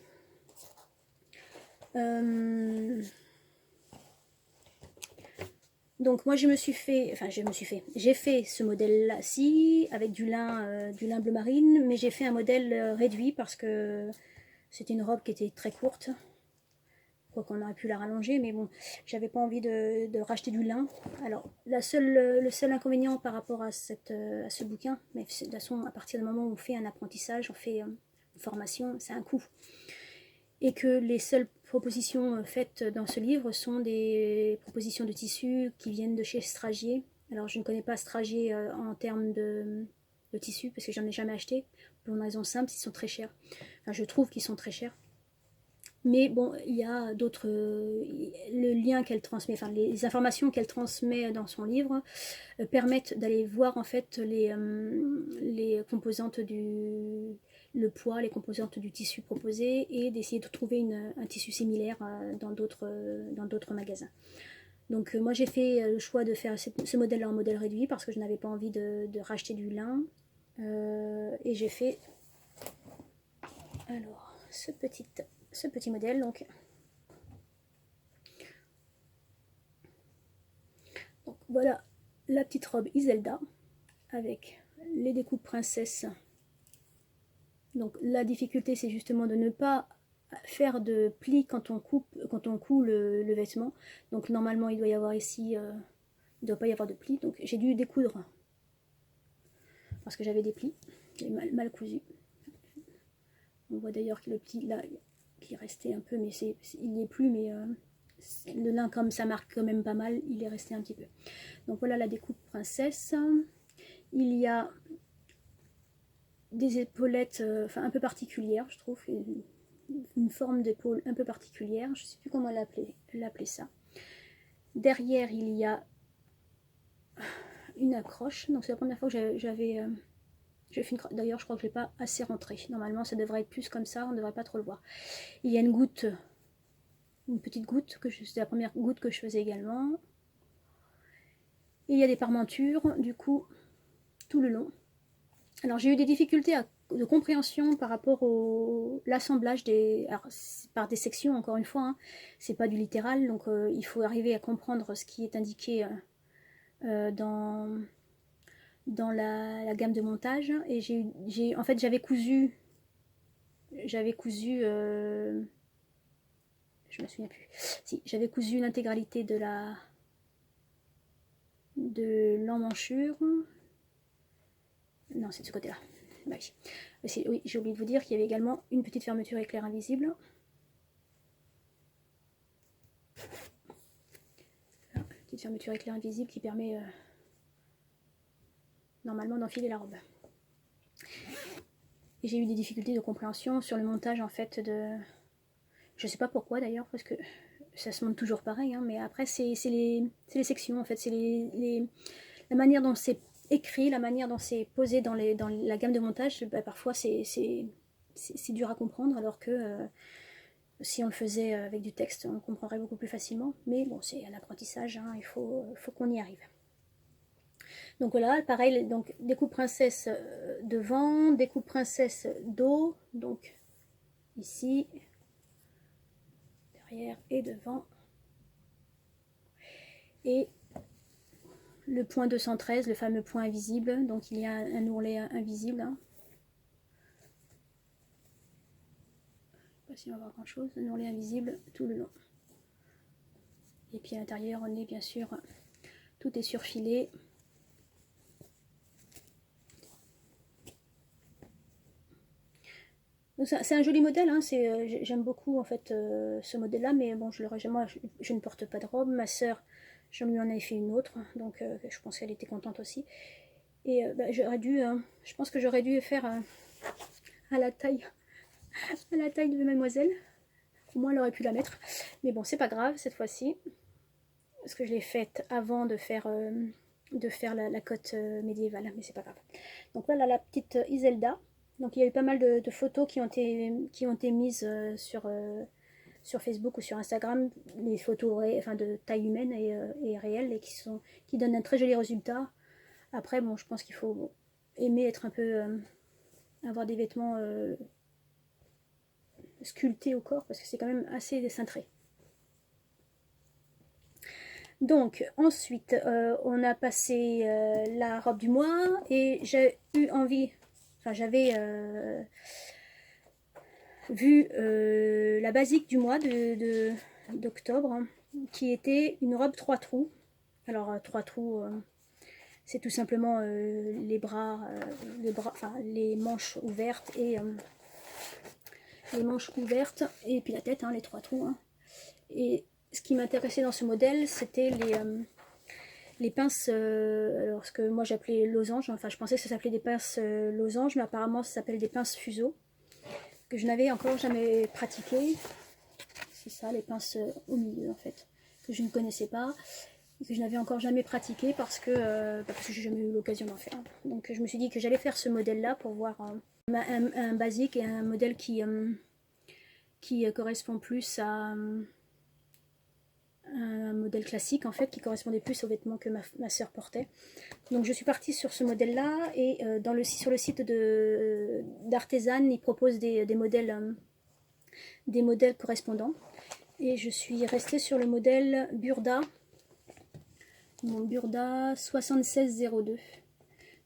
Donc moi j'ai fait ce modèle-là-ci avec du lin bleu marine, mais j'ai fait un modèle réduit parce que c'était une robe qui était très courte. Quoi qu'on aurait pu la rallonger, mais bon, j'avais pas envie de racheter du lin. Alors, le seul inconvénient par rapport à ce bouquin, mais de toute façon, à partir du moment où on fait un apprentissage, on fait une formation, c'est un coût. Et que les seules propositions faites dans ce livre sont des propositions de tissus qui viennent de chez Stragier. Alors, je ne connais pas Stragier en termes de tissus, parce que j'en ai jamais acheté, pour une raison simple, ils sont très chers. Enfin, je trouve qu'ils sont très chers. Mais bon, il y a d'autres... le lien qu'elle transmet, enfin les informations qu'elle transmet dans son livre permettent d'aller voir en fait les composantes le poids, les composantes du tissu proposé, et d'essayer de trouver un tissu similaire dans d'autres magasins. Donc moi j'ai fait le choix de faire ce modèle-là en modèle réduit parce que je n'avais pas envie de racheter du lin. Et j'ai fait alors ce petit modèle. Donc voilà la petite robe Iselda avec les découpes princesse. Donc la difficulté, c'est justement de ne pas faire de plis quand on coud le vêtement. Donc normalement il doit y avoir ici, il ne doit pas y avoir de plis. Donc j'ai dû découdre parce que j'avais des plis, j'ai mal cousu. On voit d'ailleurs que le pli là qui restait un peu, mais il n'y est plus, mais le lin comme ça marque quand même pas mal, il est resté un petit peu. Donc voilà la découpe princesse. Il y a des épaulettes un peu particulières, je trouve, une forme d'épaule un peu particulière, je ne sais plus comment l'appeler ça. Derrière il y a une accroche, donc c'est la première fois que j'avais d'ailleurs je crois que je ne l'ai pas assez rentré, normalement ça devrait être plus comme ça, on ne devrait pas trop le voir. Il y a une petite goutte, c'est la première goutte que je faisais également, et il y a des parmentures du coup tout le long. Alors j'ai eu des difficultés de compréhension par rapport à l'assemblage par des sections, encore une fois, hein. C'est pas du littéral, donc il faut arriver à comprendre ce qui est indiqué dans dans la gamme de montage. Et en fait, j'avais cousu, je me souviens plus, si, j'avais cousu l'intégralité de l'emmanchure. Non, c'est de ce côté-là. Bah, oui, j'ai oublié de vous dire qu'il y avait également une petite fermeture éclair invisible. Voilà, petite fermeture éclair invisible qui permet normalement d'enfiler la robe. Et j'ai eu des difficultés de compréhension sur le montage en fait de... Je sais pas pourquoi d'ailleurs, parce que ça se monte toujours pareil, hein, mais après c'est les sections en fait, c'est la manière dont c'est écrit, la manière dont c'est posé dans la gamme de montage, bah, parfois c'est dur à comprendre, alors que si on le faisait avec du texte, on comprendrait beaucoup plus facilement. Mais bon, c'est un apprentissage, hein, il faut qu'on y arrive. Donc voilà, pareil, donc découpe princesse devant, découpe princesse dos, donc ici, derrière et devant. Et le point 213, le fameux point invisible, donc il y a un ourlet invisible. Hein. Je ne sais pas si on va voir grand chose, un ourlet invisible tout le long. Et puis à l'intérieur, on est bien sûr, tout est surfilé. C'est un joli modèle, hein, j'aime beaucoup en fait ce modèle là, mais bon, moi je ne porte pas de robe, ma soeur j'en lui en ai fait une autre, donc je pense qu'elle était contente aussi. Et bah, je pense que j'aurais dû faire à la taille de mademoiselle, au moins elle aurait pu la mettre, mais bon c'est pas grave cette fois-ci, parce que je l'ai faite avant de faire la cotte médiévale, mais c'est pas grave. Donc voilà la petite Iselda. Donc il y a eu pas mal de photos qui ont été mises sur Facebook ou sur Instagram, les photos de taille humaine et réelle, et qui donnent un très joli résultat. Après, bon, je pense qu'il faut aimer être un peu... avoir des vêtements sculptés au corps, parce que c'est quand même assez cintré. Donc ensuite, on a passé la robe du mois, et j'ai eu envie... Enfin, j'avais vu la basique du mois d'octobre, hein, qui était une robe 3 trous. Alors 3 trous, c'est tout simplement les bras, enfin les manches ouvertes et puis la tête, hein, les 3 trous. Hein. Et ce qui m'intéressait dans ce modèle, c'était les pinces, alors ce que moi j'appelais losanges, enfin je pensais que ça s'appelait des pinces losanges, mais apparemment ça s'appelle des pinces fuseaux, que je n'avais encore jamais pratiqué. C'est ça, les pinces au milieu en fait, que je ne connaissais pas, et que je n'avais encore jamais pratiqué parce que j'ai jamais eu l'occasion d'en faire. Donc je me suis dit que j'allais faire ce modèle là pour voir un basique et un modèle qui correspond plus à un modèle classique en fait, qui correspondait plus aux vêtements que ma soeur portait. Donc je suis partie sur ce modèle là, et sur le site d'Artisan, ils proposent des modèles correspondants, et je suis restée sur le modèle Burda, mon Burda 7602.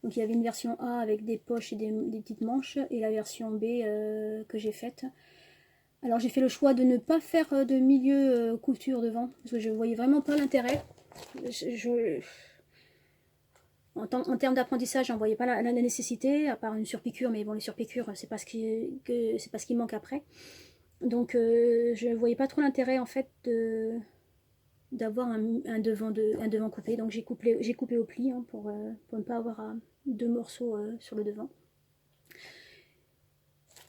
Donc il y avait une version A avec des poches et des petites manches, et la version B que j'ai faite. Alors j'ai fait le choix de ne pas faire de milieu couture devant, parce que je voyais vraiment pas l'intérêt. En termes d'apprentissage, j'en voyais pas la nécessité, à part une surpiqûre, mais bon, les surpiqûres, c'est pas ce qui manque après. Donc je voyais pas trop l'intérêt en fait d'avoir un devant coupé. Donc j'ai coupé au pli, hein, pour ne pas avoir deux morceaux sur le devant.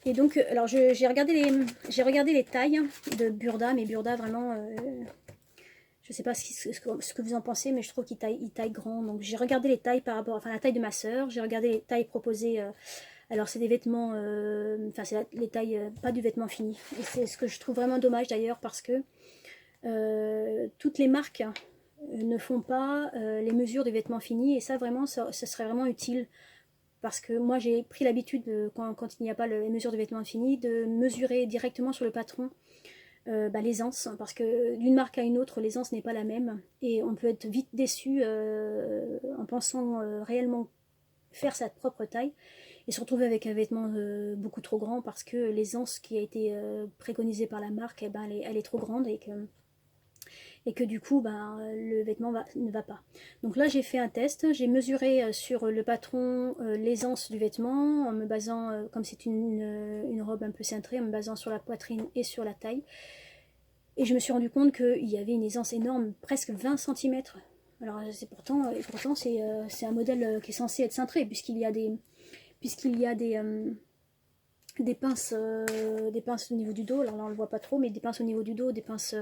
Et donc, alors j'ai regardé les tailles de Burda, mais Burda vraiment, je sais pas ce que vous en pensez, mais je trouve qu'il taille grand. Donc j'ai regardé les tailles par rapport, enfin la taille de ma soeur, j'ai regardé les tailles proposées. Alors c'est des vêtements, enfin c'est les tailles, pas du vêtement fini. Et c'est ce que je trouve vraiment dommage d'ailleurs, parce que toutes les marques ne font pas les mesures des vêtements finis, et ça vraiment, ça serait vraiment utile. Parce que moi j'ai pris l'habitude, quand il n'y a pas les mesures de vêtements finis, de mesurer directement sur le patron l'aisance, parce que d'une marque à une autre, l'aisance n'est pas la même, et on peut être vite déçu en pensant réellement faire sa propre taille et se retrouver avec un vêtement beaucoup trop grand parce que l'aisance qui a été préconisée par la marque, eh ben, elle est trop grande et que du coup ben, le vêtement ne va pas. Donc là j'ai fait un test, j'ai mesuré sur le patron l'aisance du vêtement en me basant, comme c'est une robe un peu cintrée, en me basant sur la poitrine et sur la taille. Et je me suis rendu compte qu'il y avait une aisance énorme, presque 20 cm. Alors pourtant c'est un modèle qui est censé être cintré puisqu'il y a des pinces au niveau du dos. Alors là on le voit pas trop, mais des pinces au niveau du dos, des pinces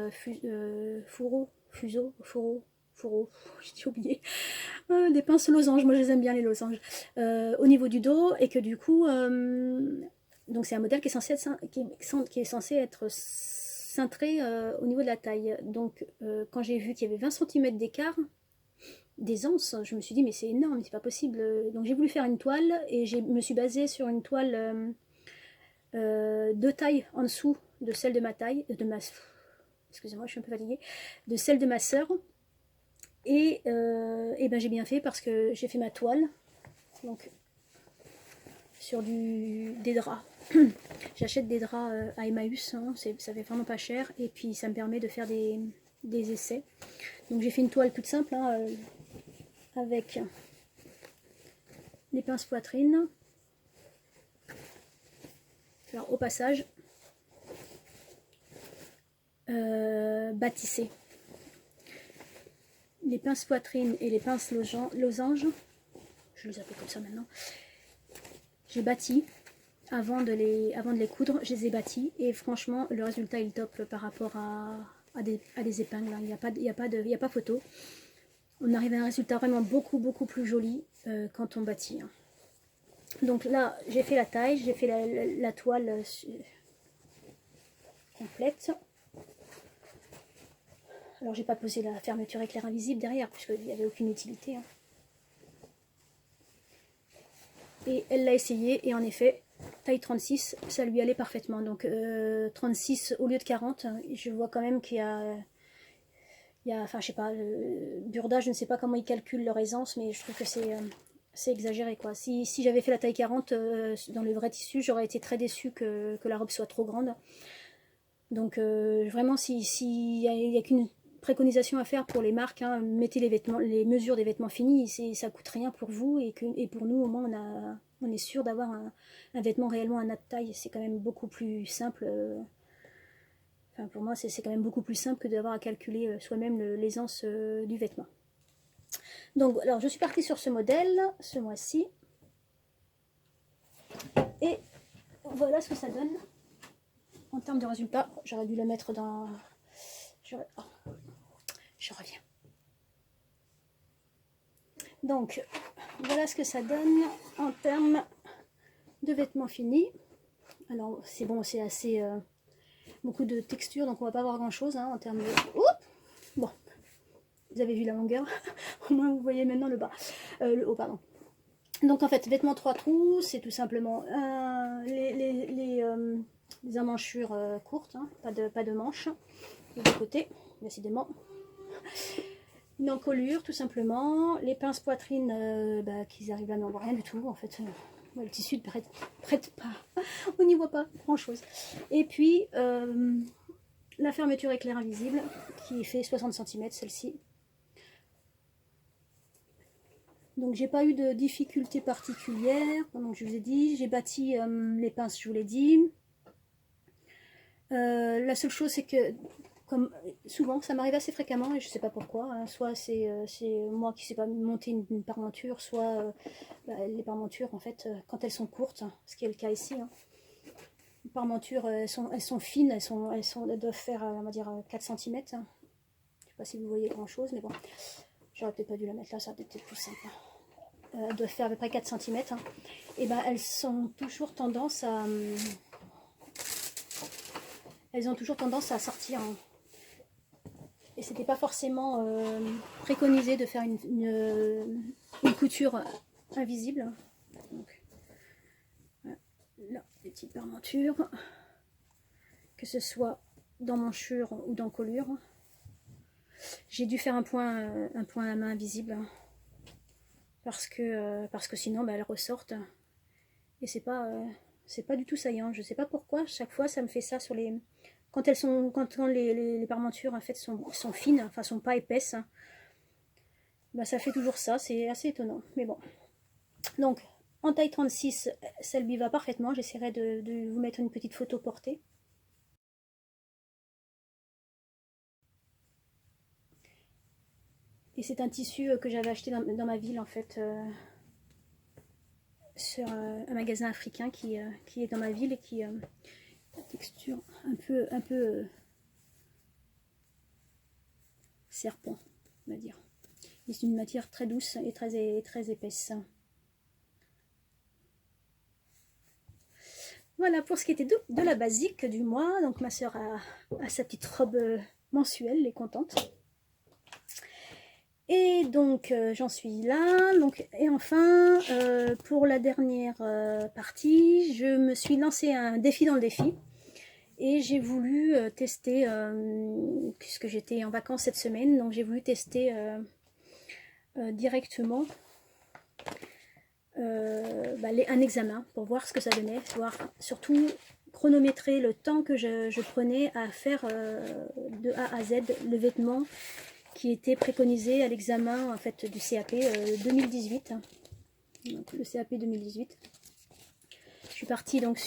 fourreau, j'ai oublié, des pinces losanges, moi je les aime bien les losanges, au niveau du dos, et que du coup donc c'est un modèle qui est censé être cintré au niveau de la taille. Donc quand j'ai vu qu'il y avait 20 cm d'écart d'aisance, je me suis dit mais c'est énorme, c'est pas possible. Donc j'ai voulu faire une toile et je me suis basée sur une toile de taille en dessous de celle de ma taille, excusez-moi, je suis un peu fatiguée, de celle de ma sœur. Et ben j'ai bien fait parce que j'ai fait ma toile donc sur des draps. J'achète des draps à Emmaüs, hein, ça fait vraiment pas cher et puis ça me permet de faire des essais. Donc j'ai fait une toile toute simple hein, avec les pinces poitrine. Alors au passage, bâtissez les pinces poitrine et les pinces losanges, je les appelle comme ça maintenant. J'ai bâti avant de les coudre, je les ai bâtis et franchement le résultat est top par rapport à des épingles. Il n'y a pas photo. On arrive à un résultat vraiment beaucoup plus joli quand on bâtit. Donc là j'ai fait la taille, j'ai fait la toile complète. Alors j'ai pas posé la fermeture éclair invisible derrière puisqu'il n'y avait aucune utilité. Hein. Et elle l'a essayé et en effet taille 36 ça lui allait parfaitement. Donc 36 au lieu de 40, je vois quand même qu'il y a enfin je sais pas, Burda, je ne sais pas comment ils calculent leur aisance, mais je trouve que c'est exagéré quoi. Si j'avais fait la taille 40 dans le vrai tissu, j'aurais été très déçue que la robe soit trop grande. Donc vraiment s'il y a qu'une préconisation à faire pour les marques, hein, mettez les mesures des vêtements finis, ça coûte rien pour vous et pour nous au moins on est sûr d'avoir un vêtement réellement à notre taille. C'est quand même beaucoup plus simple. Enfin, pour moi c'est quand même beaucoup plus simple que d'avoir à calculer soi-même l'aisance du vêtement. Donc alors je suis partie sur ce modèle ce mois-ci et voilà ce que ça donne en termes de résultats. J'aurais dû le mettre dans... Je reviens. Donc, voilà ce que ça donne en termes de vêtements finis. Alors, c'est bon, c'est assez... beaucoup de texture, donc on va pas voir grand-chose hein, en termes de... Oups, bon, vous avez vu la longueur. Au moins, vous voyez maintenant le bas. Le haut, pardon. Donc, en fait, vêtements 3 trous, c'est tout simplement les emmanchures courtes, hein, pas de manches. De côté, décidément. Une encolure tout simplement, les pinces poitrine qu'ils arrivent là mais on voit rien du tout en fait, le tissu ne prête pas, on n'y voit pas grand chose. Et puis la fermeture éclair invisible qui fait 60 cm celle-ci. Donc j'ai pas eu de difficulté particulière, comme je vous ai dit, j'ai bâti les pinces je vous l'ai dit. La seule chose c'est que comme souvent, ça m'arrive assez fréquemment et je sais pas pourquoi. Hein. Soit c'est moi qui sais pas monter une parmenture, soit les parmentures en fait quand elles sont courtes, hein, ce qui est le cas ici. Hein. Les parmentures elles sont fines, elles doivent faire on va dire 4 cm. Hein. Je sais pas si vous voyez grand chose, mais bon, j'aurais peut-être pas dû la mettre là, ça aurait été peut-être plus simple. Hein. Elles doivent faire à peu près 4 cm. Hein. Et ben elles ont toujours tendance à sortir. Hein. Et c'était pas forcément préconisé de faire une couture invisible. Donc, voilà, là, les petites parmentures, que ce soit d'emmanchure ou d'encolure. J'ai dû faire un point à main invisible parce que sinon bah, elles ressortent et c'est pas du tout saillant. Je sais pas pourquoi, chaque fois ça me fait ça sur les... Quand elles sont, quand les parmentures en fait sont fines, enfin sont pas épaisses, bah, ça fait toujours ça, c'est assez étonnant. Mais bon. Donc en taille 36, celle lui va parfaitement. J'essaierai de vous mettre une petite photo portée. Et c'est un tissu que j'avais acheté dans ma ville en fait, sur un magasin africain qui est dans ma ville et qui a une texture un peu serpent, on va dire. Et c'est une matière très douce et très épaisse. Voilà pour ce qui était de la basique du mois. Donc ma soeur a sa petite robe mensuelle, elle est contente. Et donc j'en suis là. Donc, et enfin, pour la dernière partie, je me suis lancé un défi dans le défi. Et j'ai voulu tester, puisque j'étais en vacances cette semaine, donc j'ai voulu tester directement un examen pour voir ce que ça donnait, voir surtout chronométrer le temps que je prenais à faire de A à Z le vêtement qui était préconisé à l'examen en fait du CAP 2018. Donc, le CAP 2018. Je suis partie donc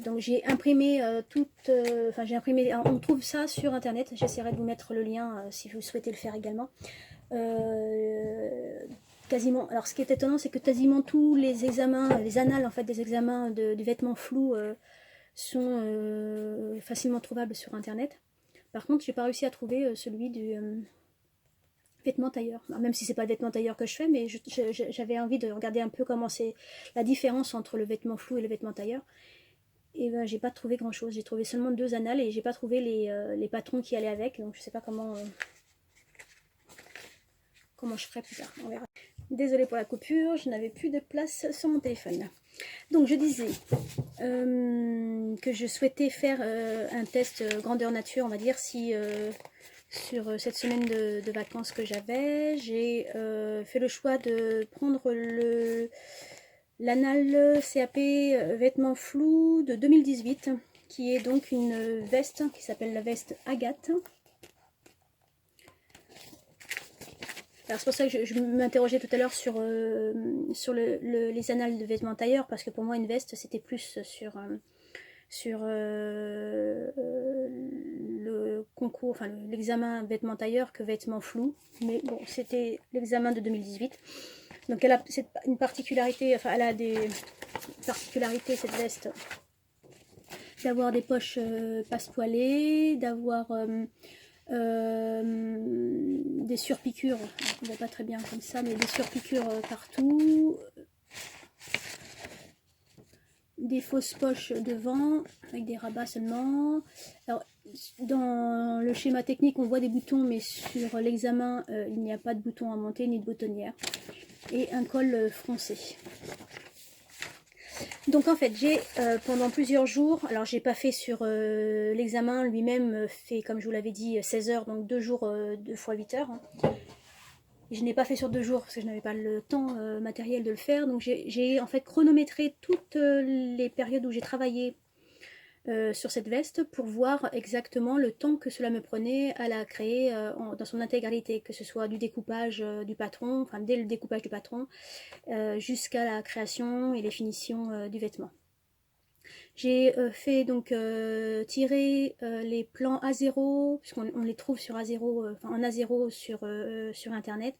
donc j'ai imprimé j'ai imprimé, on trouve ça sur internet, j'essaierai de vous mettre le lien si vous souhaitez le faire également. Quasiment, alors ce qui est étonnant c'est que quasiment tous les examens, les annales en fait des examens du vêtement flou sont facilement trouvables sur internet. Par contre j'ai pas réussi à trouver celui du vêtement tailleur, alors, même si c'est pas le vêtement tailleur que je fais, mais j'avais envie de regarder un peu comment c'est la différence entre le vêtement flou et le vêtement tailleur. Et ben j'ai pas trouvé grand chose, j'ai trouvé seulement 2 annales et j'ai pas trouvé les patrons qui allaient avec, donc je sais pas comment je ferai plus tard, on verra. Désolée pour la coupure, je n'avais plus de place sur mon téléphone. Donc je disais que je souhaitais faire un test grandeur nature, on va dire, si sur cette semaine de vacances que j'avais, j'ai fait le choix de prendre l'annale CAP vêtements flous de 2018, qui est donc une veste qui s'appelle la veste Agathe. Alors c'est pour ça que je m'interrogeais tout à l'heure sur les annales de vêtements tailleurs, parce que pour moi une veste c'était plus sur le concours, enfin l'examen vêtements tailleurs que vêtements flous. Mais bon, c'était l'examen de 2018. Donc elle a une particularité, enfin elle a des particularités cette veste, d'avoir des poches passepoilées, d'avoir des surpiqûres, on voit pas très bien comme ça, mais des surpiqûres partout, des fausses poches devant avec des rabats seulement. Alors dans le schéma technique on voit des boutons, mais sur l'examen il n'y a pas de bouton à monter ni de boutonnière, et un col froncé. Donc en fait j'ai pendant plusieurs jours, alors j'ai pas fait sur l'examen lui-même, fait comme je vous l'avais dit 16 heures, donc 2 jours 2 fois 8 heures, hein. Je n'ai pas fait sur 2 jours parce que je n'avais pas le temps matériel de le faire, donc j'ai en fait chronométré toutes les périodes où j'ai travaillé sur cette veste pour voir exactement le temps que cela me prenait à la créer dans son intégralité, que ce soit du découpage du patron, enfin dès le découpage du patron jusqu'à la création et les finitions du vêtement. J'ai fait donc tirer les plans A0, puisqu'on les trouve sur A0, en A0 sur internet,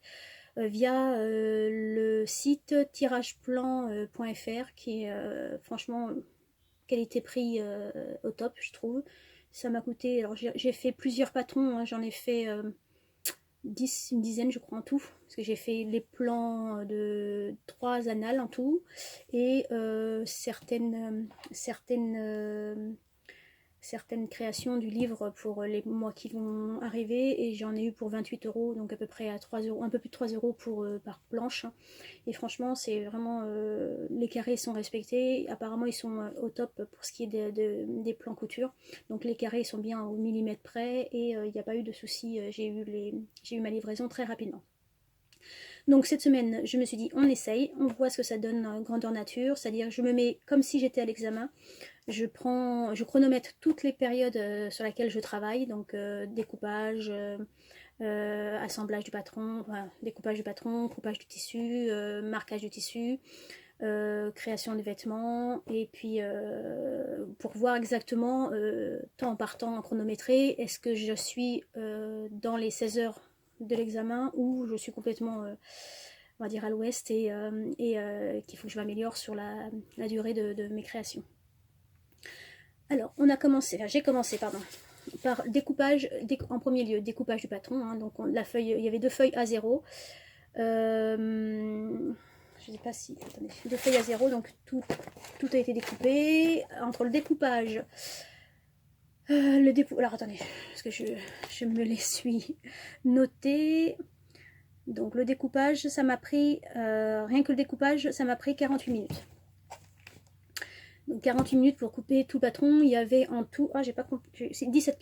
via le site tirageplan.fr qui est franchement qualité-prix au top, je trouve. Ça m'a coûté, alors j'ai fait plusieurs patrons, hein, j'en ai fait une dizaine je crois en tout, parce que j'ai fait les plans de 3 annales en tout, et certaines créations du livre pour les mois qui vont arriver, et j'en ai eu pour 28 €, donc à peu près à 3 €, un peu plus de 3 € par planche. Et franchement c'est vraiment les carrés sont respectés, apparemment ils sont au top pour ce qui est des plans couture, donc les carrés sont bien au millimètre près, et il n'y a pas eu de soucis, j'ai eu ma livraison très rapidement. Donc cette semaine, je me suis dit, on essaye, on voit ce que ça donne en grandeur nature, c'est-à-dire je me mets comme si j'étais à l'examen, je chronomètre toutes les périodes sur lesquelles je travaille, donc découpage, assemblage du patron, enfin, découpage du patron, coupage du tissu, marquage du tissu, création de vêtements, et puis pour voir exactement temps par temps chronométré, est-ce que je suis dans les 16 heures de l'examen ou je suis complètement on va dire à l'ouest et qu'il faut que je m'améliore sur la durée de mes créations. Alors on a commencé, enfin, j'ai commencé pardon par découpage, en premier lieu découpage du patron, hein, donc la feuille, il y avait 2 feuilles A0, je sais pas si, attendez, 2 feuilles A0, donc tout a été découpé. Entre le découpage, alors attendez, parce que je me les suis notés. Donc le découpage, ça m'a pris, rien que le découpage, ça m'a pris 48 minutes. Donc 48 minutes pour couper tout le patron. Il y avait en tout, j'ai pas compté, c'est 17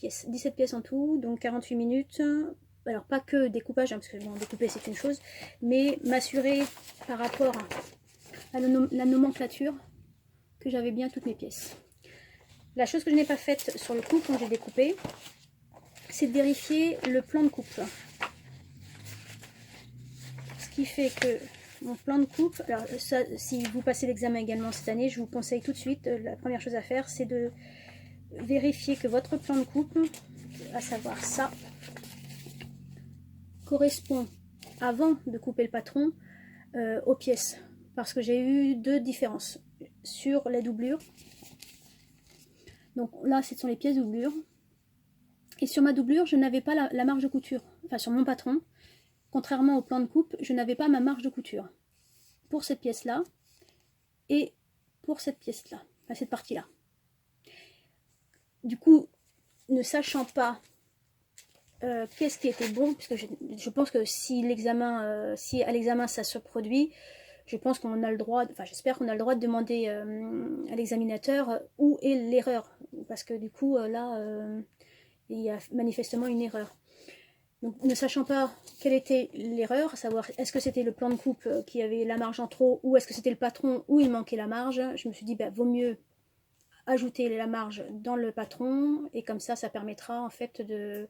pièces en tout, donc 48 minutes. Alors pas que découpage, hein, parce que bon, découper c'est une chose, mais m'assurer par rapport à la nomenclature que j'avais bien toutes mes pièces. La chose que je n'ai pas faite sur le coup quand j'ai découpé, c'est de vérifier le plan de coupe. Ce qui fait que mon plan de coupe, alors ça, si vous passez l'examen également cette année, je vous conseille tout de suite, la première chose à faire, c'est de vérifier que votre plan de coupe, à savoir ça, correspond, avant de couper le patron, aux pièces. Parce que j'ai eu 2 différences sur les doublures. Donc là, ce sont les pièces doublures. Et sur ma doublure, je n'avais pas la marge de couture. Enfin, sur mon patron, contrairement au plan de coupe, je n'avais pas ma marge de couture. Pour cette pièce-là et pour cette pièce-là, enfin, cette partie-là. Du coup, ne sachant pas qu'est-ce qui était bon, puisque je pense que si à l'examen ça se produit, je pense qu'on a le droit, enfin j'espère qu'on a le droit de demander à l'examinateur où est l'erreur, parce que du coup là il y a manifestement une erreur. Donc ne sachant pas quelle était l'erreur, à savoir est-ce que c'était le plan de coupe qui avait la marge en trop, ou est-ce que c'était le patron où il manquait la marge, je me suis dit vaut mieux ajouter la marge dans le patron, et comme ça permettra en fait de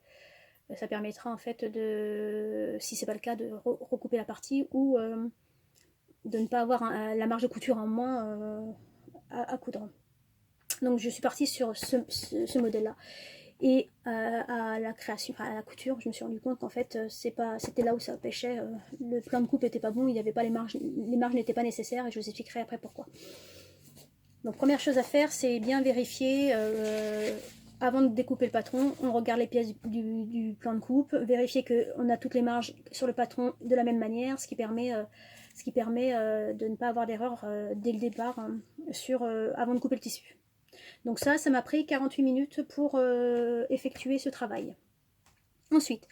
si c'est pas le cas, de recouper la partie ou de ne pas avoir la marge de couture en moins à coudre. Donc je suis partie sur ce modèle-là. Et à la création, à la couture, je me suis rendu compte qu'en fait, c'était là où ça pêchait. Le plan de coupe n'était pas bon, il n'y avait pas les marges n'étaient pas nécessaires, et je vous expliquerai après pourquoi. Donc première chose à faire, c'est bien vérifier, avant de découper le patron, on regarde les pièces du plan de coupe, vérifier qu'on a toutes les marges sur le patron de la même manière, ce qui permet de ne pas avoir d'erreur dès le départ avant de couper le tissu. Donc ça m'a pris 48 minutes pour effectuer ce travail. Ensuite,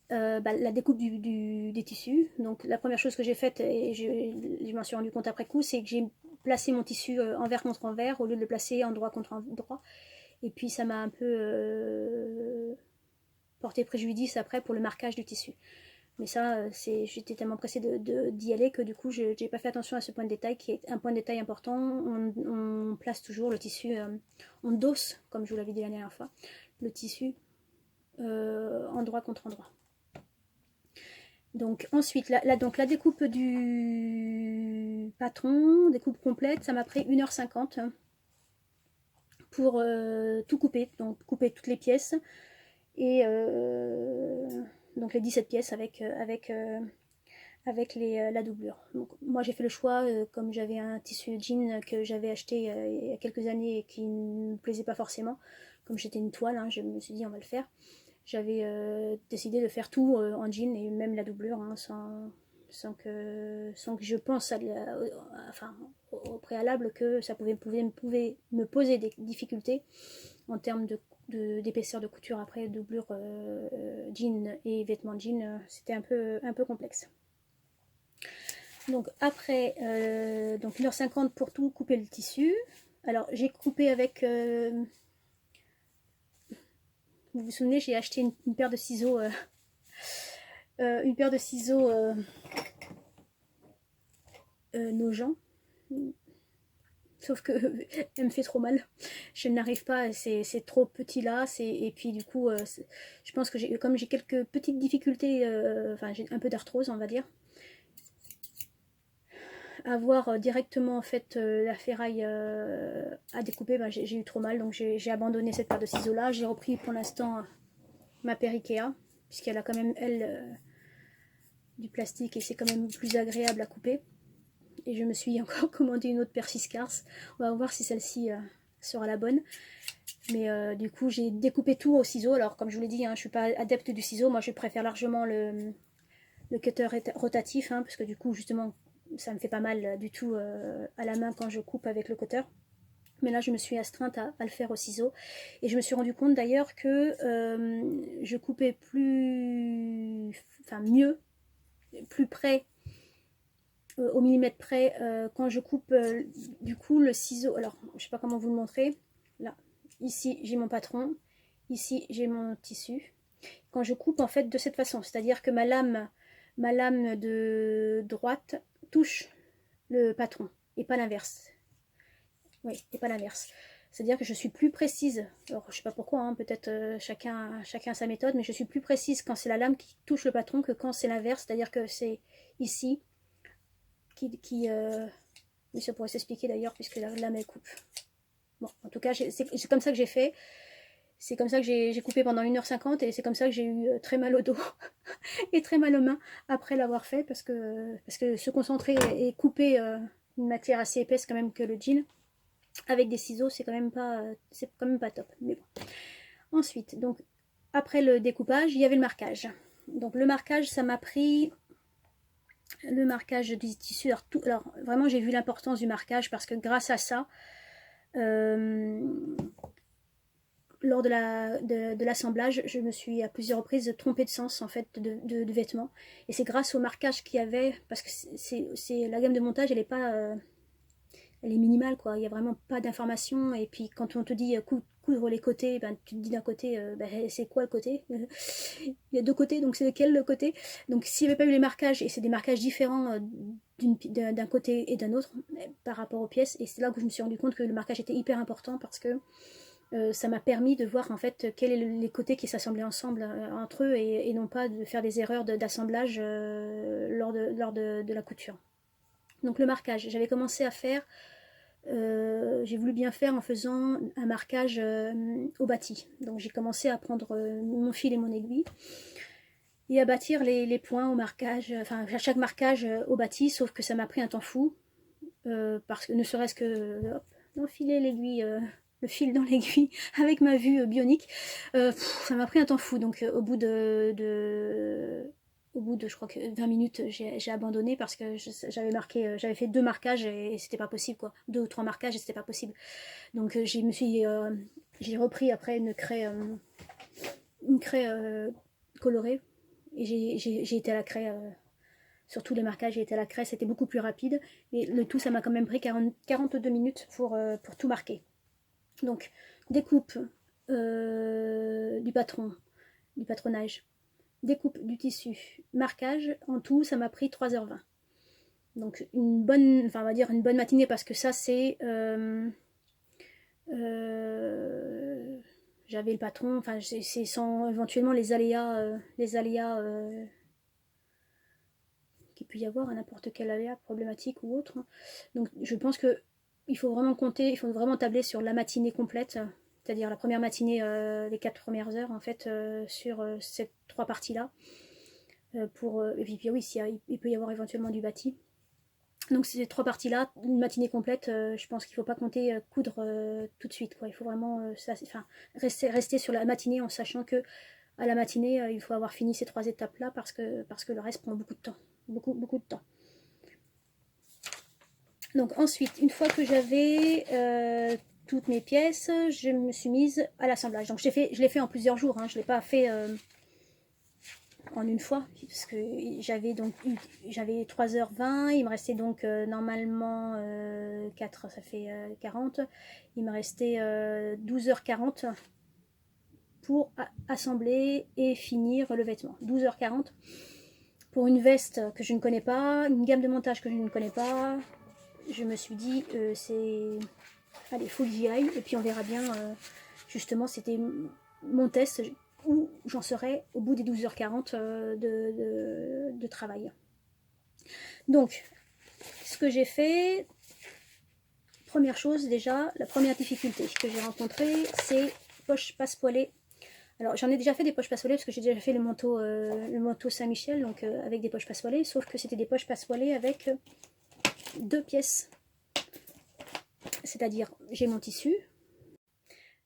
la découpe des tissus. Donc la première chose que j'ai faite, et je m'en suis rendu compte après coup, c'est que j'ai placé mon tissu envers contre envers au lieu de le placer endroit contre endroit. Et puis ça m'a un peu porté préjudice après pour le marquage du tissu. Mais ça, j'étais tellement pressée d'y aller que du coup, je n'ai pas fait attention à ce point de détail qui est un point de détail important. On place toujours le tissu, on dosse, comme je vous l'avais dit la dernière fois, le tissu endroit contre endroit. Donc ensuite, la découpe du patron, découpe complète, ça m'a pris 1h50 pour tout couper, donc couper toutes les pièces et donc les 17 pièces avec la doublure. Donc, moi j'ai fait le choix, comme j'avais un tissu jean que j'avais acheté il y a quelques années et qui ne me plaisait pas forcément, comme j'étais une toile, hein, je me suis dit on va le faire. J'avais décidé de faire tout en jean et même la doublure, hein, sans que je pense au préalable que ça pouvait me poser des difficultés en termes d'épaisseur de couture. Après doublure jean et vêtements jean, c'était un peu complexe. Donc après, 1h50 pour tout couper le tissu. Alors j'ai coupé avec... vous vous souvenez, j'ai acheté une paire de ciseaux une paire de ciseaux Nogent. Sauf que elle me fait trop mal. Je n'arrive pas, c'est trop petit là. Et puis du coup, je pense que comme j'ai quelques petites difficultés, enfin j'ai un peu d'arthrose, on va dire, avoir directement en fait la ferraille à découper, ben, j'ai eu trop mal. Donc j'ai abandonné cette paire de ciseaux là. J'ai repris pour l'instant ma paire Ikea, puisqu'elle a quand même, elle, du plastique et c'est quand même plus agréable à couper. Et je me suis encore commandé une autre paire Fiskars. On va voir si celle-ci sera la bonne. Mais du coup, j'ai découpé tout au ciseau. Alors, comme je vous l'ai dit, hein, je ne suis pas adepte du ciseau. Moi, je préfère largement le cutter rotatif, hein, parce que du coup, justement, ça me fait pas mal du tout à la main quand je coupe avec le cutter. Mais là, je me suis astreinte à le faire au ciseau. Et je me suis rendu compte d'ailleurs que je coupais mieux, plus près, au millimètre près, quand je coupe du coup le ciseau. Alors, je sais pas comment vous le montrer. Là, ici, j'ai mon patron. Ici, j'ai mon tissu. Quand je coupe, en fait, de cette façon, c'est-à-dire que ma lame de droite touche le patron et pas l'inverse. Oui, et pas l'inverse. C'est-à-dire que je suis plus précise. Alors, je sais pas pourquoi, hein, peut-être chacun a sa méthode, mais je suis plus précise quand c'est la lame qui touche le patron que quand c'est l'inverse. C'est-à-dire que c'est ici oui, ça pourrait s'expliquer d'ailleurs, puisque la lame elle coupe. Bon, en tout cas, c'est comme ça que j'ai fait. C'est comme ça que j'ai coupé pendant 1h50 et c'est comme ça que j'ai eu très mal au dos et très mal aux mains après l'avoir fait parce que se concentrer et couper une matière assez épaisse quand même que le jean avec des ciseaux, c'est quand même pas top. Mais bon. Ensuite, donc après le découpage, il y avait le marquage. Donc le marquage, ça m'a pris le marquage du tissu. Alors vraiment, j'ai vu l'importance du marquage parce que grâce à ça, lors de l'assemblage, je me suis à plusieurs reprises trompée de sens en fait de vêtements. Et c'est grâce au marquage qu'il y avait, parce que la gamme de montage, elle est pas, elle est minimale quoi. Il n'y a vraiment pas d'informations. Et puis quand on te dit coudre les côtés, ben, tu te dis d'un côté, c'est quoi le côté? Il y a deux côtés, donc c'est lequel le côté? Donc s'il n'y avait pas eu les marquages, et c'est des marquages différents d'un côté et d'un autre par rapport aux pièces, et c'est là que je me suis rendu compte que le marquage était hyper important parce que ça m'a permis de voir en fait quels sont les côtés qui s'assemblaient ensemble entre eux et non pas de faire des erreurs d'assemblage lors de la couture. Donc le marquage, j'avais commencé à faire, j'ai voulu bien faire en faisant un marquage au bâti. Donc j'ai commencé à prendre mon fil et mon aiguille et à bâtir les points au marquage, enfin à chaque marquage au bâti, sauf que ça m'a pris un temps fou, parce que ne serait-ce que d'enfiler l'aiguille, le fil dans l'aiguille avec ma vue bionique, ça m'a pris un temps fou. Donc au bout de je crois que 20 minutes, j'ai abandonné parce que j'avais fait 2 marquages et c'était pas possible quoi, 2 ou 3 marquages et c'était pas possible. Donc j'ai repris après une craie colorée et j'ai été à la craie. Sur tous les marquages, j'ai été à la craie, c'était beaucoup plus rapide. Mais le tout, ça m'a quand même pris 42 minutes pour tout marquer. Donc, découpe du patronage, découpe du tissu, marquage, en tout, ça m'a pris 3h20. Donc, on va dire une bonne matinée parce que ça, c'est... j'avais le patron, enfin, c'est sans éventuellement les aléas qu'il peut y avoir à n'importe quel aléa problématique ou autre. Donc je pense que il faut vraiment tabler sur la matinée complète, c'est-à-dire la première matinée, les 4 premières heures en fait, sur ces 3 parties-là. Et puis oui, il peut y avoir éventuellement du bâti. Donc ces 3 parties-là, une matinée complète, je pense qu'il ne faut pas compter coudre tout de suite. Quoi. Il faut vraiment rester sur la matinée en sachant que à la matinée, il faut avoir fini ces 3 étapes-là parce que le reste prend beaucoup de temps. Beaucoup de temps. Donc ensuite, une fois que j'avais toutes mes pièces, je me suis mise à l'assemblage. Donc je l'ai fait en plusieurs jours, hein. Je ne l'ai pas fait en une fois, parce que j'avais 3h20, il me restait donc normalement 4, ça fait 40, il me restait 12h40 pour assembler et finir le vêtement. 12h40. pour une veste que je ne connais pas, une gamme de montage que je ne connais pas, je me suis dit, c'est... Allez, faut que j'y aille, et puis on verra bien. Justement, c'était mon test où j'en serai au bout des 12h40 de travail. Donc, ce que j'ai fait, première chose déjà, la première difficulté que j'ai rencontrée, c'est poche passe-poilée. Alors j'en ai déjà fait des poches passe-poilée parce que j'ai déjà fait le manteau Saint-Michel, donc avec des poches passe-poilée, sauf que c'était des poches passe-poilée avec 2 pièces. C'est-à-dire, j'ai mon tissu.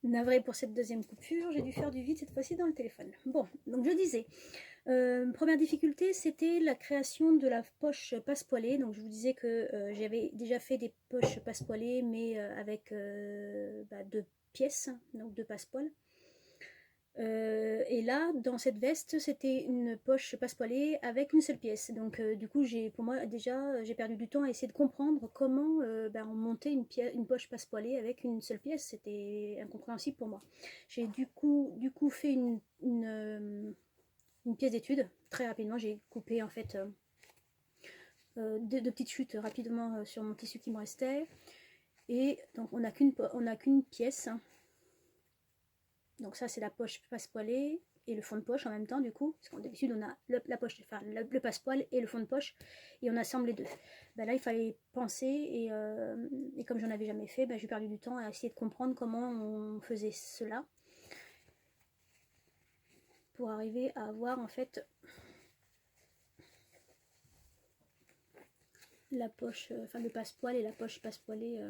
Navré pour cette deuxième coupure, j'ai dû faire du vide cette fois-ci dans le téléphone. Bon, donc je disais, première difficulté, c'était la création de la poche passe-poilée. Donc je vous disais que j'avais déjà fait des poches passe-poilée, mais avec 2 pièces, donc 2 passe-poils. Et là, dans cette veste, c'était une poche passe-poilée avec une seule pièce. Donc du coup, pour moi déjà, j'ai perdu du temps à essayer de comprendre comment on montait une poche passe-poilée avec une seule pièce. C'était incompréhensible pour moi. J'ai du coup fait une pièce d'étude très rapidement. J'ai coupé en fait deux petites chutes rapidement sur mon tissu qui me restait. Et donc on n'a qu'une pièce. Donc ça c'est la poche passe-poilée et le fond de poche en même temps du coup, parce qu'en d'habitude on a la poche, enfin le passe-poil et le fond de poche et on assemble les deux. Ben là il fallait penser et comme j'en avais jamais fait, j'ai perdu du temps à essayer de comprendre comment on faisait cela pour arriver à avoir en fait la poche, enfin le passe-poil et la poche passe-poilée.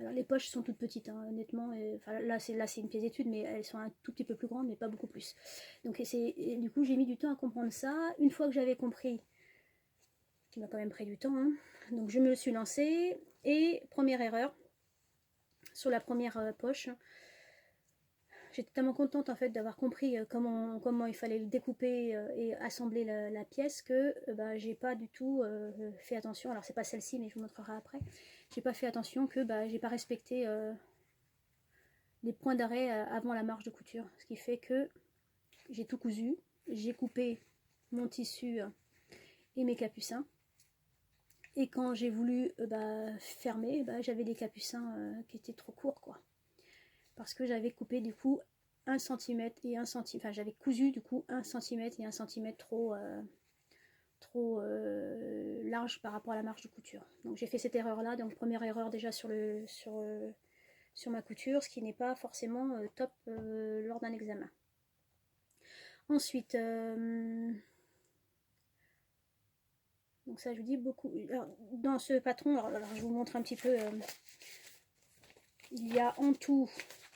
Alors les poches sont toutes petites, hein, honnêtement. Là c'est une pièce d'étude, mais elles sont un tout petit peu plus grandes, mais pas beaucoup plus. Donc du coup j'ai mis du temps à comprendre ça. Une fois que j'avais compris, qui m'a quand même pris du temps, hein, donc je me suis lancée. Et première erreur sur la première poche. J'étais tellement contente en fait d'avoir compris comment il fallait le découper et assembler la pièce que j'ai pas du tout fait attention. Alors c'est pas celle-ci, mais je vous montrerai après. J'ai pas fait attention que j'ai pas respecté les points d'arrêt avant la marge de couture, ce qui fait que j'ai tout cousu, j'ai coupé mon tissu et mes capucins. Et quand j'ai voulu fermer, j'avais des capucins qui étaient trop courts, quoi. Parce que j'avais coupé du coup 1 cm et 1 cm, enfin j'avais cousu du coup 1 cm et 1 cm trop large par rapport à la marge de couture. Donc j'ai fait cette erreur là, donc première erreur déjà sur ma couture, ce qui n'est pas forcément top lors d'un examen. Ensuite, donc ça je vous dis beaucoup. Alors, dans ce patron, alors je vous montre un petit peu. Il y a en tout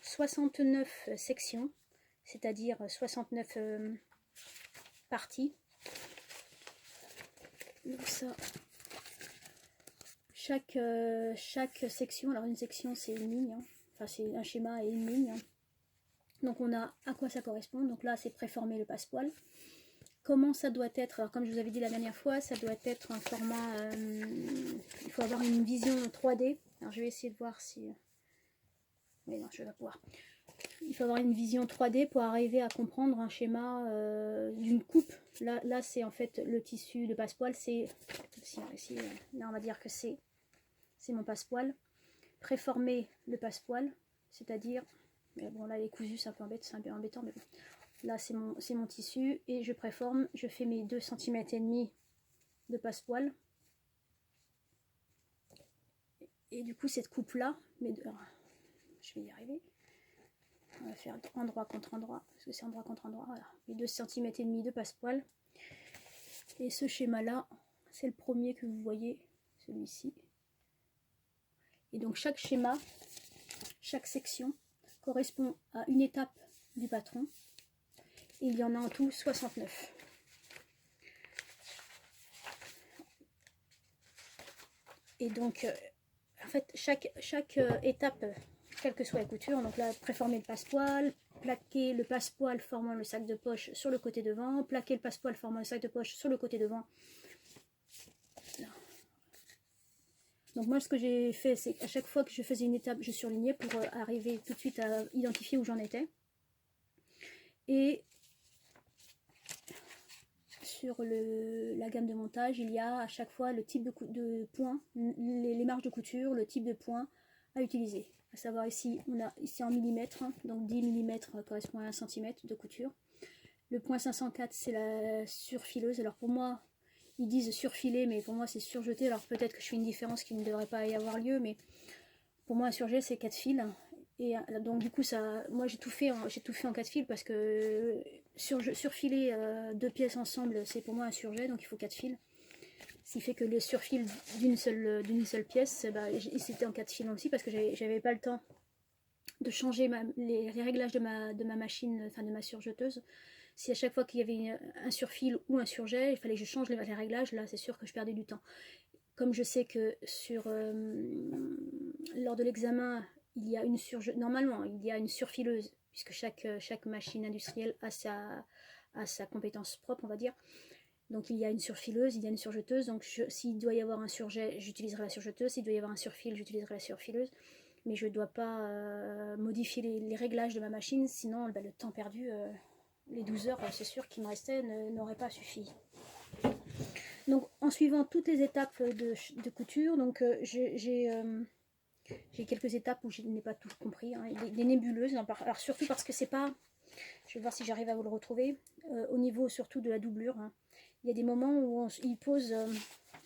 69 sections, c'est-à-dire 69 parties. Donc ça, chaque section, alors une section c'est une ligne, hein. Enfin c'est un schéma et une ligne. Hein. Donc on a à quoi ça correspond. Donc là c'est préformer le passe-poil. Comment ça doit être? Alors comme je vous avais dit la dernière fois, ça doit être un format, il faut avoir une vision 3D. Alors je vais essayer de voir si... Mais non, je vais pas pouvoir. Il faut avoir une vision 3D pour arriver à comprendre un schéma d'une coupe. Là c'est en fait le tissu de passe-poil, c'est... Là on va dire que c'est mon passe-poil. Préformer le passe-poil, c'est-à-dire... Mais bon là il est cousu, c'est un peu embêtant, mais bon. Là c'est mon tissu et je préforme, je fais mes 2 cm et demi de passe-poil. Et du coup cette coupe là, je vais y arriver. On va faire endroit contre endroit, parce que c'est endroit contre endroit, voilà. Les 2 cm et demi de passe-poil. Et ce schéma là, c'est le premier que vous voyez, celui-ci. Et donc chaque schéma, chaque section correspond à une étape du patron. Il y en a en tout 69. Et donc, en fait, chaque étape, quelle que soit la couture, donc là, préformer le passe-poil, plaquer le passe-poil formant le sac de poche sur le côté devant, plaquer le passe-poil formant le sac de poche sur le côté devant. Donc moi, ce que j'ai fait, c'est qu'à chaque fois que je faisais une étape, je surlignais pour arriver tout de suite à identifier où j'en étais. Et la gamme de montage, il y a à chaque fois le type de point, les marges de couture, le type de point à utiliser. À savoir ici, on a ici en millimètres, hein, donc 10 mm correspond à 1 cm de couture. Le point 504, c'est la surfileuse. Alors pour moi, ils disent surfiler, mais pour moi c'est surjeté. Alors peut-être que je fais une différence qui ne devrait pas y avoir lieu, mais pour moi un surjet c'est 4 fils. Et donc du coup, moi j'ai tout fait en 4 fils parce que surfiler 2 pièces ensemble, c'est pour moi un surjet, donc il faut 4 fils. Ce qui fait que le surfil d'une seule pièce, bah, c'était en 4 fils aussi parce que j'avais pas le temps de changer les réglages de ma machine, enfin de ma surjeteuse. Si à chaque fois qu'il y avait un surfil ou un surjet, il fallait que je change les réglages, là c'est sûr que je perdais du temps. Comme je sais que lors de l'examen, il y a normalement il y a une surfileuse, puisque chaque machine industrielle a sa compétence propre, on va dire. Donc il y a une surfileuse, il y a une surjeteuse, donc s'il doit y avoir un surjet, j'utiliserai la surjeteuse, s'il doit y avoir un surfil, j'utiliserai la surfileuse, mais je ne dois pas modifier les réglages de ma machine, sinon le temps perdu, les 12 heures, c'est sûr qu'il me restait, n'aurait pas suffi. Donc en suivant toutes les étapes de couture, donc j'ai quelques étapes où je n'ai pas tout compris, hein, des nébuleuses, alors surtout parce que c'est pas, je vais voir si j'arrive à vous le retrouver, au niveau surtout de la doublure, hein. Il y a des moments où il pose,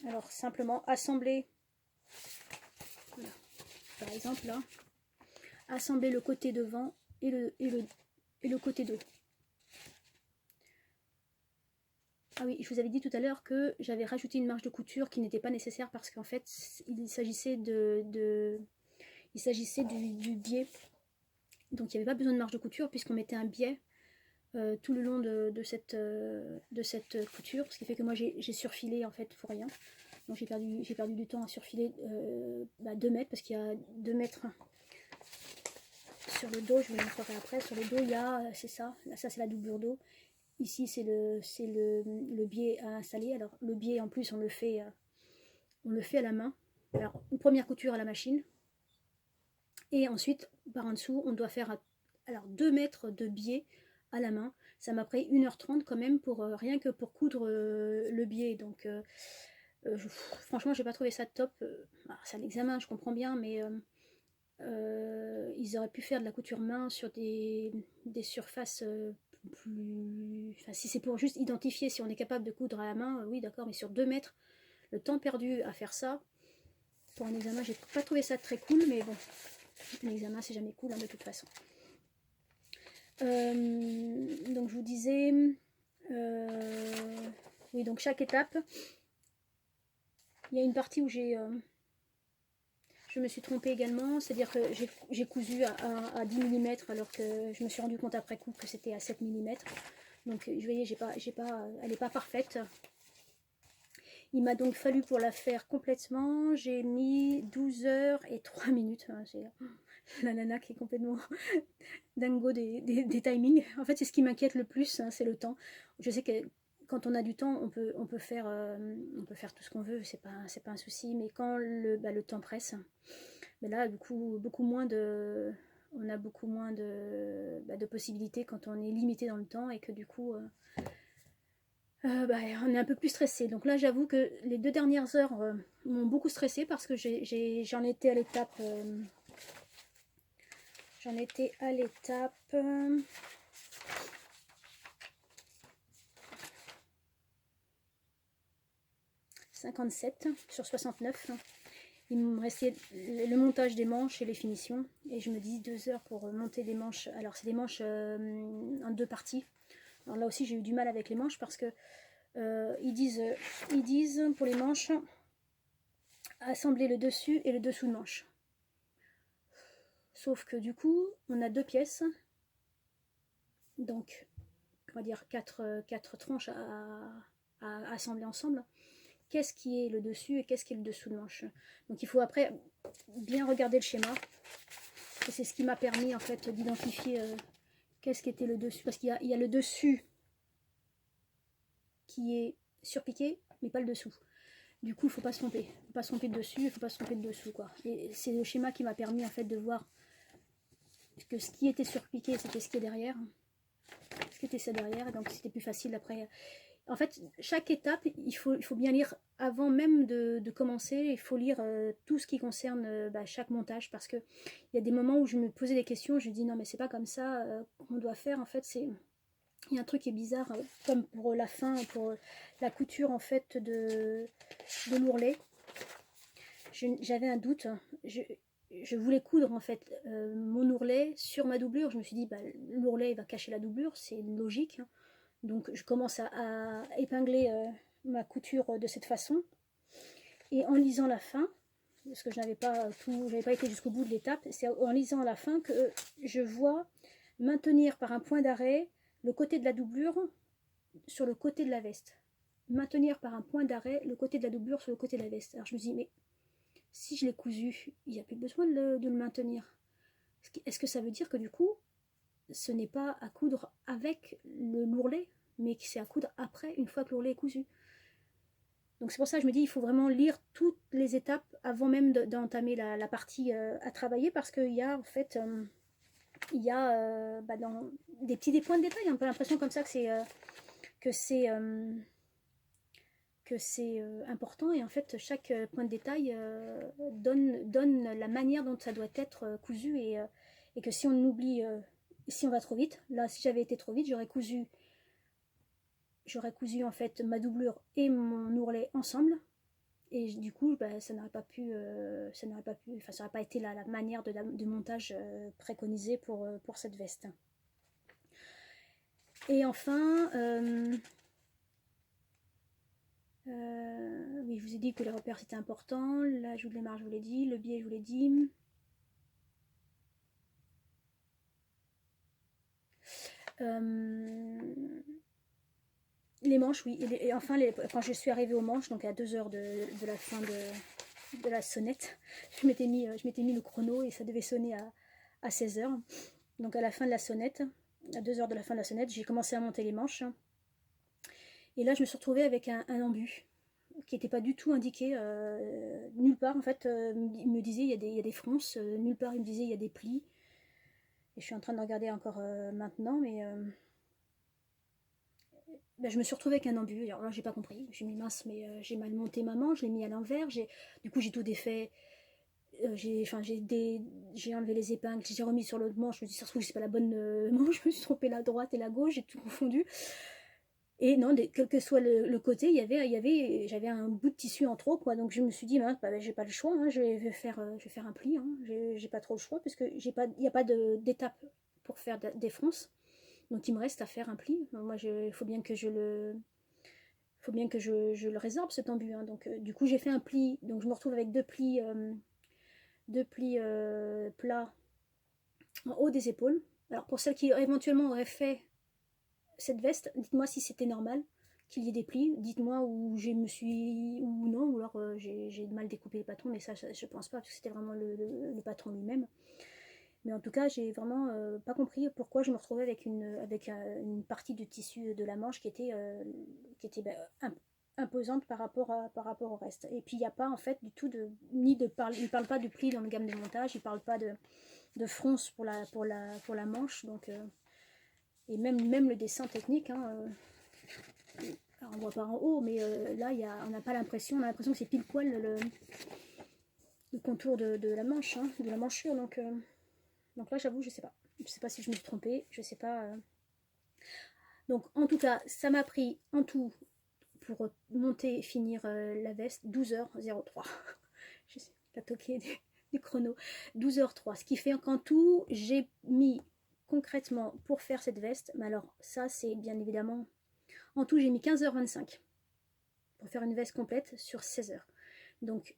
alors simplement assembler, voilà, par exemple là, assembler le côté devant et le côté dos. Ah oui, je vous avais dit tout à l'heure que j'avais rajouté une marge de couture qui n'était pas nécessaire parce qu'en fait il s'agissait du biais, donc il n'y avait pas besoin de marge de couture puisqu'on mettait un biais tout le long de cette couture, ce qui fait que moi j'ai surfilé en fait pour rien. Donc j'ai perdu du temps à surfiler 2 mètres parce qu'il y a 2 mètres sur le dos, je vous le montrerai après. Sur le dos il y a, c'est ça, ça c'est la doublure dos. Ici c'est le biais à installer. Alors le biais en plus on le fait à la main. Alors une première couture à la machine et ensuite par en dessous on doit faire 2 mètres de biais à la main. Ça m'a pris 1h30 quand même pour rien que pour coudre le biais. Donc franchement j'ai pas trouvé ça top. C'est un examen, je comprends bien, mais ils auraient pu faire de la couture main sur des surfaces plus... Enfin, si c'est pour juste identifier si on est capable de coudre à la main, oui d'accord, mais sur 2 mètres, le temps perdu à faire ça, pour un examen, j'ai pas trouvé ça très cool, mais bon, un examen c'est jamais cool hein, de toute façon. Donc je vous disais, oui, donc chaque étape, il y a une partie où je me suis trompée également, c'est-à-dire que j'ai cousu à 10 mm alors que je me suis rendu compte après coup que c'était à 7 mm. Donc vous voyez, elle n'est pas parfaite. Il m'a donc fallu pour la faire complètement, j'ai mis 12 heures et 3 minutes. C'est la nana qui est complètement dingo des timings. En fait, c'est ce qui m'inquiète le plus, hein, c'est le temps. Je sais que quand on a du temps, on peut faire tout ce qu'on veut, c'est pas un souci. Mais quand le temps presse, mais là, du coup, on a beaucoup moins de possibilités quand on est limité dans le temps et que du coup... on est un peu plus stressé. Donc là, j'avoue que les 2 dernières heures m'ont beaucoup stressé parce que j'en étais à l'étape 57 sur 69. Il me restait le montage des manches et les finitions. Et je me dis 2 heures pour monter des manches. Alors, c'est des manches en 2 parties. Alors là aussi, j'ai eu du mal avec les manches parce que ils disent pour les manches assembler le dessus et le dessous de manche. Sauf que du coup, on a 2 pièces. Donc, on va dire 4 tranches à assembler ensemble. Qu'est-ce qui est le dessus et qu'est-ce qui est le dessous de manche. Donc il faut après bien regarder le schéma. Et c'est ce qui m'a permis en fait d'identifier qu'est-ce qui était le dessus. Parce qu'il y a le dessus qui est surpiqué, mais pas le dessous. Du coup, il ne faut pas se tromper. Il ne faut pas se tromper de dessus, il ne faut pas se tromper de dessous, quoi. Et c'est le schéma qui m'a permis en fait de voir que ce qui était surpiqué, c'était ce qui est derrière. Ce qui était ça derrière, et donc c'était plus facile après. En fait, chaque étape, il faut bien lire avant même de commencer. Il faut lire tout ce qui concerne chaque montage, parce que il y a des moments où je me posais des questions, je me dis non mais c'est pas comme ça qu'on doit faire. En fait, il y a un truc qui est bizarre, comme pour la fin, pour la couture en fait de l'ourlet. J'avais un doute. Je voulais coudre en fait mon ourlet sur ma doublure. Je me suis dit l'ourlet va cacher la doublure, c'est logique. Donc je commence à épingler ma couture de cette façon. Et en lisant la fin, parce que je n'avais pas été jusqu'au bout de l'étape, c'est en lisant la fin que je vois maintenir par un point d'arrêt le côté de la doublure sur le côté de la veste. Maintenir par un point d'arrêt le côté de la doublure sur le côté de la veste. Alors je me dis, mais si je l'ai cousu, il n'y a plus besoin de le maintenir. Est-ce que ça veut dire que du coup, ce n'est pas à coudre avec l'ourlet, mais que c'est à coudre après, une fois que l'ourlet est cousu? Donc c'est pour ça que je me dis, il faut vraiment lire toutes les étapes avant même d'entamer la partie à travailler, parce qu'il y a en fait dans des points de détail, un peu l'impression comme ça que c'est important, et en fait chaque point de détail donne la manière dont ça doit être cousu, et que si on oublie, si on va trop vite, là si j'avais été trop vite, j'aurais cousu en fait ma doublure et mon ourlet ensemble, et du coup ça n'aurait pas pu, ça n'aurait pas été la manière de montage préconisée pour cette veste. Et enfin oui, je vous ai dit que les repères c'était important, l'ajout de l'émarge je vous l'ai dit, le biais je vous l'ai dit. Les manches, oui, et enfin quand je suis arrivée aux manches, donc à 2 heures de la fin de la sonnette, je m'étais mis le chrono et ça devait sonner à 16 heures. Donc à la fin de la sonnette, à 2 heures de la fin de la sonnette, j'ai commencé à monter les manches. Et là, je me suis retrouvée avec un embut qui n'était pas du tout indiqué nulle part. En fait, il me disait il y a des fronces, nulle part il me disait il y a des plis. Et je suis en train de regarder encore maintenant, mais je me suis retrouvée avec un embut. Alors là, j'ai pas compris. J'ai mis mince, mais j'ai mal monté ma manche, je l'ai mis à l'envers. Du coup, j'ai tout défait. J'ai enlevé les épingles, j'ai remis sur l'autre manche. Je me suis dit, ça se trouve, c'est pas la bonne manche. Je me suis trompée la droite et la gauche, j'ai tout confondu. Et non, quel que soit le côté, j'avais un bout de tissu en trop, quoi. Donc je me suis dit, j'ai pas le choix, hein, je vais faire un pli, hein. J'ai pas trop le choix, parce que il n'y a pas d'étape pour faire des fronces. Donc il me reste à faire un pli. Moi, il faut bien que je le résorbe, cet embut, hein. Donc du coup, j'ai fait un pli. Donc je me retrouve avec deux plis plats en haut des épaules. Alors pour celles qui éventuellement auraient fait cette veste, dites-moi si c'était normal qu'il y ait des plis, dites-moi où je me suis, ou non, ou alors j'ai mal découpé les patrons, mais ça je pense pas, parce que c'était vraiment le patron lui-même. Mais en tout cas, j'ai vraiment pas compris pourquoi je me retrouvais avec une partie du tissu de la manche qui était imposante par rapport au reste. Et puis il n'y a pas en fait du tout il ne parle pas de pli dans le gamme de montage, il ne parle pas de fronce pour la manche, donc et même le dessin technique, hein, alors on voit pas en haut, mais là on n'a pas l'impression, on a l'impression que c'est pile poil le contour de la manche, hein, de la manchure, donc là j'avoue je sais pas si je me suis trompée, je sais pas. Donc en tout cas ça m'a pris en tout pour monter et finir la veste 12h03. Je sais, la toquée du chrono, 12h03, ce qui fait qu'en tout j'ai mis concrètement pour faire cette veste, mais alors ça c'est bien évidemment, en tout j'ai mis 15h25 pour faire une veste complète sur 16 heures. Donc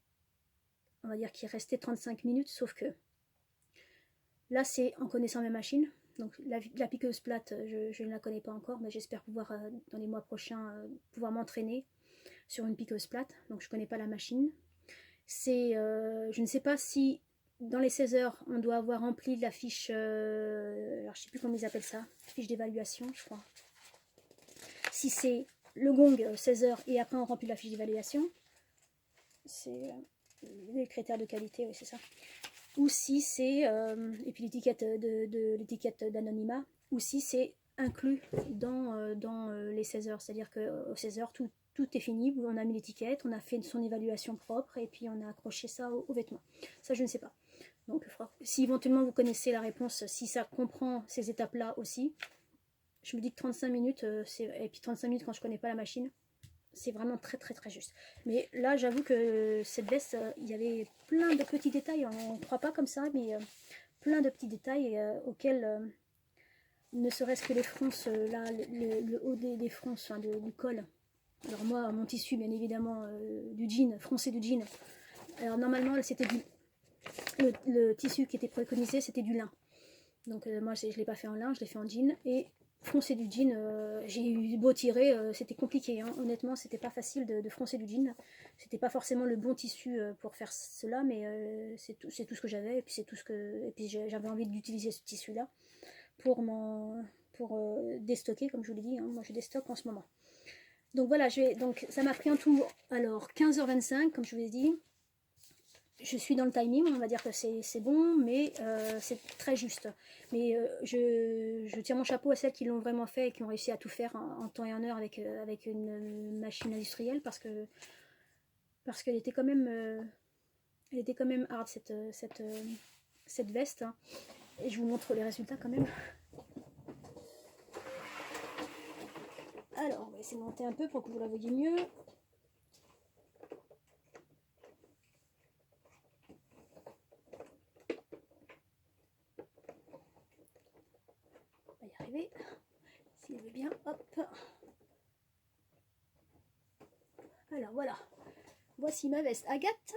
on va dire qu'il restait 35 minutes, sauf que là c'est en connaissant mes machines. Donc la piqueuse plate, je ne la connais pas encore, mais j'espère pouvoir dans les mois prochains pouvoir m'entraîner sur une piqueuse plate. Donc je ne connais pas la machine. Je ne sais pas si dans les 16 heures on doit avoir rempli la fiche, alors je ne sais plus comment ils appellent ça, fiche d'évaluation je crois. Si c'est le gong 16 heures et après on remplit la fiche d'évaluation, c'est les critères de qualité, oui c'est ça. Ou si c'est, et puis l'étiquette l'étiquette d'anonymat, ou si c'est inclus dans les 16 heures. C'est-à-dire qu'aux 16 heures, tout est fini, on a mis l'étiquette, on a fait son évaluation propre et puis on a accroché ça aux vêtements. Ça, je ne sais pas. Donc, si éventuellement vous connaissez la réponse, si ça comprend ces étapes-là aussi, je me dis que 35 minutes, et puis 35 minutes quand je ne connais pas la machine, c'est vraiment très très très juste. Mais là, j'avoue que cette veste, il y avait plein de petits détails, on ne croit pas comme ça, mais plein de petits détails auxquels, ne serait-ce que les fronces, là, le haut des fronces, enfin, du col. Alors moi, mon tissu, bien évidemment, du jean, froncé du jean. Alors normalement, c'était le tissu qui était préconisé, c'était du lin. Donc moi, je ne l'ai pas fait en lin, je l'ai fait en jean. Et froncer du jean, j'ai eu beau tirer, c'était compliqué. Hein. Honnêtement, c'était pas facile de froncer du jean. C'était pas forcément le bon tissu pour faire cela, mais c'est tout ce que j'avais. Et puis c'est tout ce que, et puis j'avais envie d'utiliser ce tissu-là pour déstocker, comme je vous l'ai dit. Hein. Moi, je déstocke en ce moment. Donc voilà, donc ça m'a pris en tout, alors 15h25, comme je vous l'ai dit. Je suis dans le timing, on va dire que c'est bon, mais c'est très juste. Mais je tire mon chapeau à celles qui l'ont vraiment fait et qui ont réussi à tout faire en temps et en heure avec une machine industrielle, parce qu'elle était quand même hard cette veste. Hein. Et je vous montre les résultats quand même. Alors, on va essayer de monter un peu pour que vous la voyez mieux. On va y arriver. S'il veut bien, hop. Alors voilà, voici ma veste Agathe.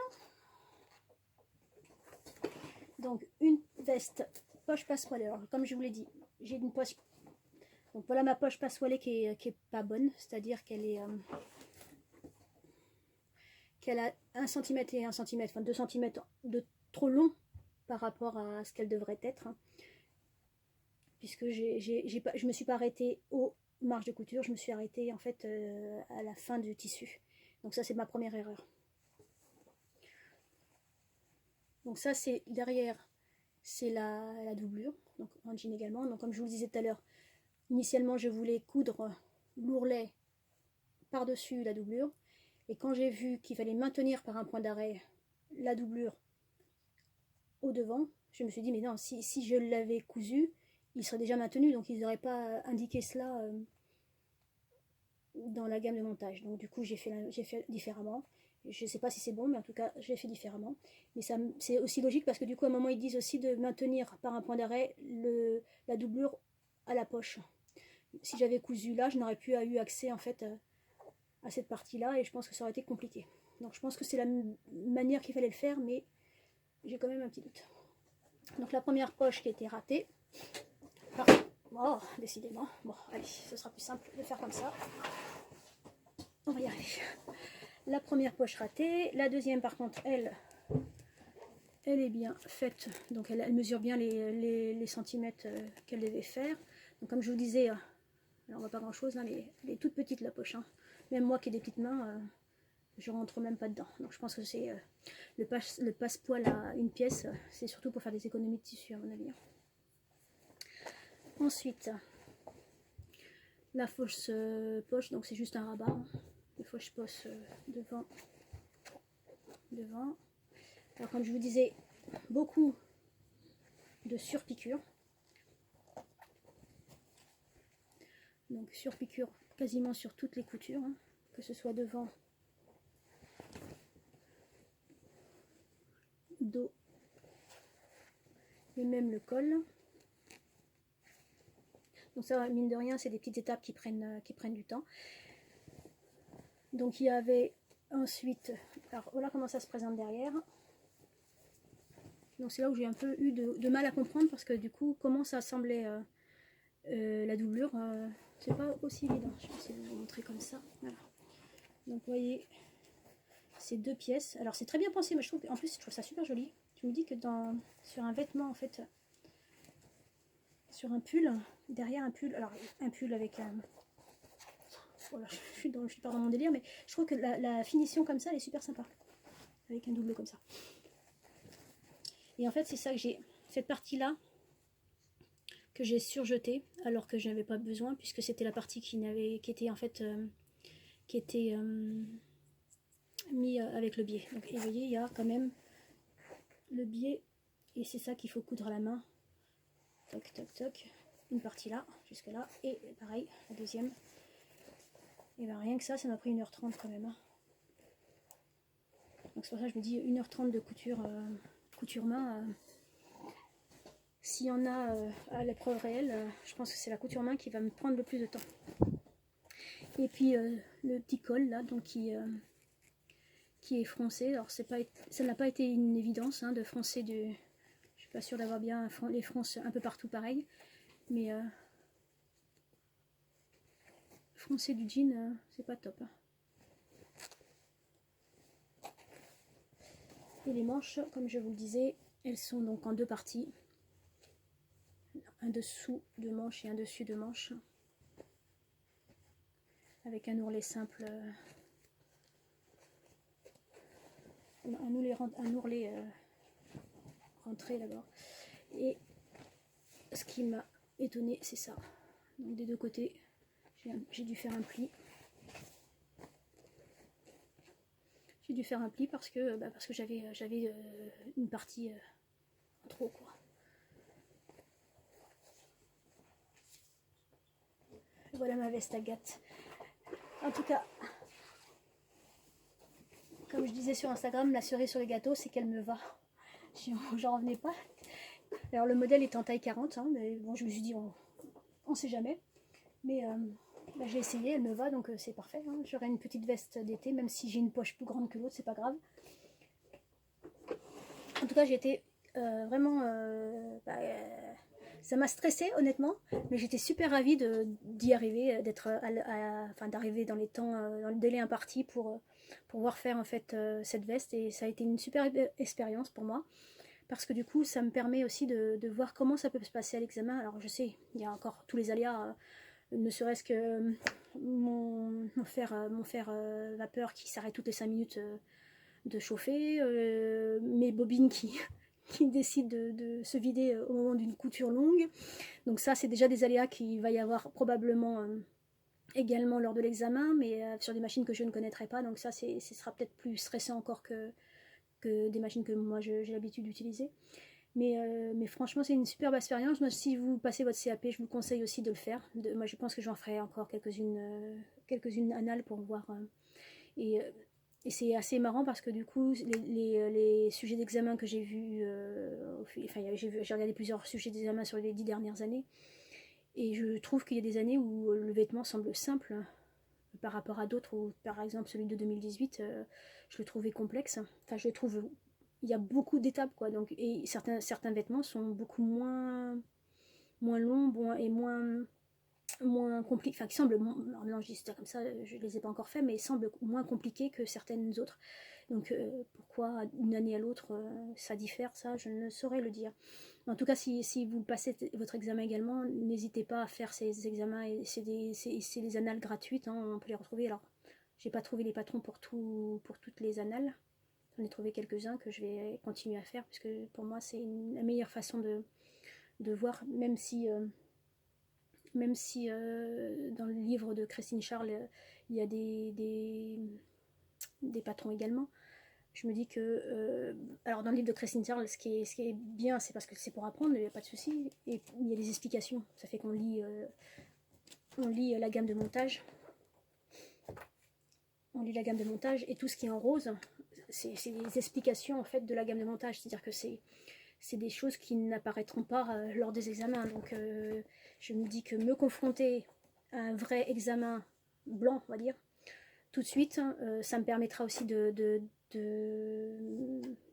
Donc une veste poche passepoilée. Alors comme je vous l'ai dit, j'ai une poche. Donc voilà ma poche passepoilée qui est pas bonne, c'est-à-dire qu'elle a 1 cm et 1 cm, enfin 2 cm de trop long par rapport à ce qu'elle devrait être. Hein. Puisque je me suis pas arrêtée aux marges de couture, je me suis arrêtée en fait à la fin du tissu. Donc ça c'est ma première erreur. Donc ça c'est derrière, c'est la doublure, donc en jean également. Donc comme je vous le disais tout à l'heure, initialement je voulais coudre l'ourlet par-dessus la doublure. Et quand j'ai vu qu'il fallait maintenir par un point d'arrêt la doublure au devant, je me suis dit mais non, si je l'avais cousu, il serait déjà maintenu, donc ils n'auraient pas indiqué cela dans la gamme de montage. Donc du coup j'ai fait différemment. Je ne sais pas si c'est bon, mais en tout cas j'ai fait différemment. Mais c'est aussi logique parce que du coup à un moment ils disent aussi de maintenir par un point d'arrêt la doublure à la poche. Si j'avais cousu là, je n'aurais plus eu accès en fait à cette partie-là et je pense que ça aurait été compliqué. Donc je pense que c'est la manière qu'il fallait le faire, mais j'ai quand même un petit doute. Donc la première poche qui a été ratée. Oh, décidément. Bon, allez, ce sera plus simple de faire comme ça. On va y arriver. La première poche ratée. La deuxième, par contre, elle est bien faite. Donc elle mesure bien les centimètres qu'elle devait faire. Donc comme je vous disais, alors on voit pas grand chose là, mais elle est toute petite la poche. Hein. Même moi qui ai des petites mains, je rentre même pas dedans. Donc je pense que c'est le passe-poil à une pièce, c'est surtout pour faire des économies de tissu à mon avis. Ensuite, la fausse poche, donc c'est juste un rabat. Hein. Les fausses poches devant. Alors comme je vous disais, beaucoup de surpiqûres. Donc surpiqûres quasiment sur toutes les coutures, hein, que ce soit devant, dos et même le col. Donc ça, mine de rien, c'est des petites étapes qui prennent du temps. Donc il y avait ensuite, alors voilà comment ça se présente derrière. Donc c'est là où j'ai un peu eu de mal à comprendre parce que du coup, comment ça assemblait la doublure, c'est pas aussi évident. Je vais essayer de vous montrer comme ça. Voilà. Donc vous voyez, ces deux pièces. Alors c'est très bien pensé, mais en plus je trouve ça super joli. Je me dis que sur un vêtement en fait, sur un pull, derrière un pull, alors un pull avec un... Voilà, je suis pas dans mon délire, mais je trouve que la finition comme ça, elle est super sympa. Avec un double comme ça. Et en fait, c'est ça que j'ai, cette partie-là, j'ai surjeté alors que je n'avais pas besoin puisque c'était la partie qui était en fait qui était mis avec le biais. Donc, et vous voyez, il y a quand même le biais et c'est ça qu'il faut coudre à la main. Toc, toc, toc. Une partie là, jusque là. Et pareil, la deuxième. Et bien rien que ça m'a pris 1h30 quand même. Hein. Donc c'est pour ça que je me dis 1h30 de couture, couture main. S'il y en a à l'épreuve réelle, je pense que c'est la couture main qui va me prendre le plus de temps. Et puis le petit col là, donc qui est froncé. Alors ça n'a pas été une évidence hein, de froncer du. Je suis pas sûre d'avoir bien les fronces un peu partout pareil, mais froncer du jean, c'est pas top. Hein. Et les manches, comme je vous le disais, elles sont donc en deux parties. Un dessous de manche et un dessus de manche. Avec un ourlet simple. Un ourlet rentré d'abord. Et ce qui m'a étonné, c'est ça. Donc des deux côtés, j'ai dû faire un pli. J'ai dû faire un pli parce que j'avais une partie en trop quoi. Voilà ma veste Agathe. En tout cas, comme je disais sur Instagram, la cerise sur les gâteaux, c'est qu'elle me va. J'en revenais pas. Alors le modèle est en taille 40, hein, mais bon, je me suis dit, on sait jamais. Mais j'ai essayé, elle me va, donc c'est parfait. Hein. J'aurai une petite veste d'été, même si j'ai une poche plus grande que l'autre, c'est pas grave. En tout cas, j'ai été vraiment... ça m'a stressée, honnêtement, mais j'étais super ravie d'y arriver, d'arriver dans les temps, dans le délai imparti pour pouvoir faire en fait cette veste. Et ça a été une super expérience pour moi. Parce que du coup, ça me permet aussi de voir comment ça peut se passer à l'examen. Alors je sais, il y a encore tous les aléas, ne serait-ce que mon fer vapeur qui s'arrête toutes les 5 minutes de chauffer, mes bobines qui décident de se vider au moment d'une couture longue. Donc ça, c'est déjà des aléas qu'il va y avoir probablement également lors de l'examen, mais sur des machines que je ne connaîtrai pas. Donc ça, ce sera peut-être plus stressant encore que des machines que moi j'ai l'habitude d'utiliser. Mais franchement, c'est une superbe expérience. Moi, si vous passez votre CAP, je vous conseille aussi de le faire. Moi, je pense que j'en ferai encore quelques-unes annales pour voir. Et c'est assez marrant parce que du coup, les sujets d'examen que j'ai vus, j'ai regardé plusieurs sujets d'examen sur les 10 dernières années. Et je trouve qu'il y a des années où le vêtement semble simple par rapport à d'autres, ou par exemple celui de 2018, je le trouvais complexe. Enfin, je le trouve, il y a beaucoup d'étapes quoi. Donc, et certains vêtements sont beaucoup moins longs et moins compliqués, enfin qui semblent, non je dis ça comme ça, je les ai pas encore fait, mais ils semblent moins compliqués que certaines autres. Donc pourquoi d'une année à l'autre ça diffère, ça je ne saurais le dire. En tout cas, si vous passez votre examen également, n'hésitez pas à faire ces examens. Et c'est des annales gratuites, hein, on peut les retrouver. Alors, j'ai pas trouvé les patrons pour toutes les annales. J'en ai trouvé quelques-uns que je vais continuer à faire, parce que pour moi, c'est la meilleure façon de voir, même si dans le livre de Christine Charles, il y a des patrons également. Je me dis que, alors dans le livre de Christine Charles, ce qui est bien, c'est parce que c'est pour apprendre, il n'y a pas de souci, et il y a des explications. Ça fait qu'on lit la gamme de montage. On lit la gamme de montage, et tout ce qui est en rose, c'est des explications en fait de la gamme de montage. C'est-à-dire que c'est des choses qui n'apparaîtront pas lors des examens. Donc je me dis que me confronter à un vrai examen blanc, on va dire, tout de suite, ça me permettra aussi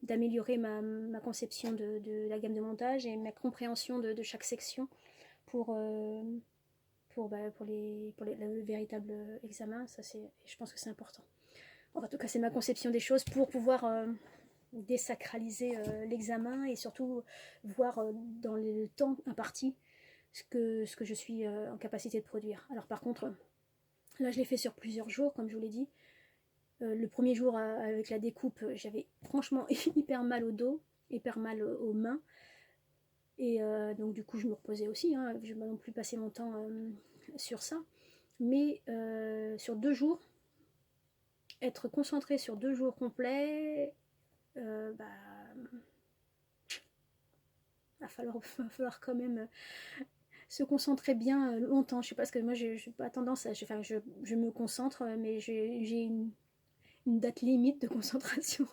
d'améliorer ma conception de la gamme de montage et ma compréhension de chaque section pour le véritable examen. Je pense que c'est important. En tout cas, c'est ma conception des choses pour pouvoir désacraliser l'examen et surtout voir dans le temps imparti ce que je suis en capacité de produire. Alors par contre, là je l'ai fait sur plusieurs jours, comme je vous l'ai dit. Le premier jour avec la découpe, j'avais franchement hyper mal au dos, hyper mal aux mains. Et donc du coup je me reposais aussi, hein, je ne vais pas non plus passer mon temps sur ça. Mais sur 2 jours, être concentré sur 2 jours complets, bah, va falloir quand même se concentrer bien longtemps. Je sais pas, parce que moi j'ai pas tendance à. Enfin, je me concentre, mais j'ai une date limite de concentration.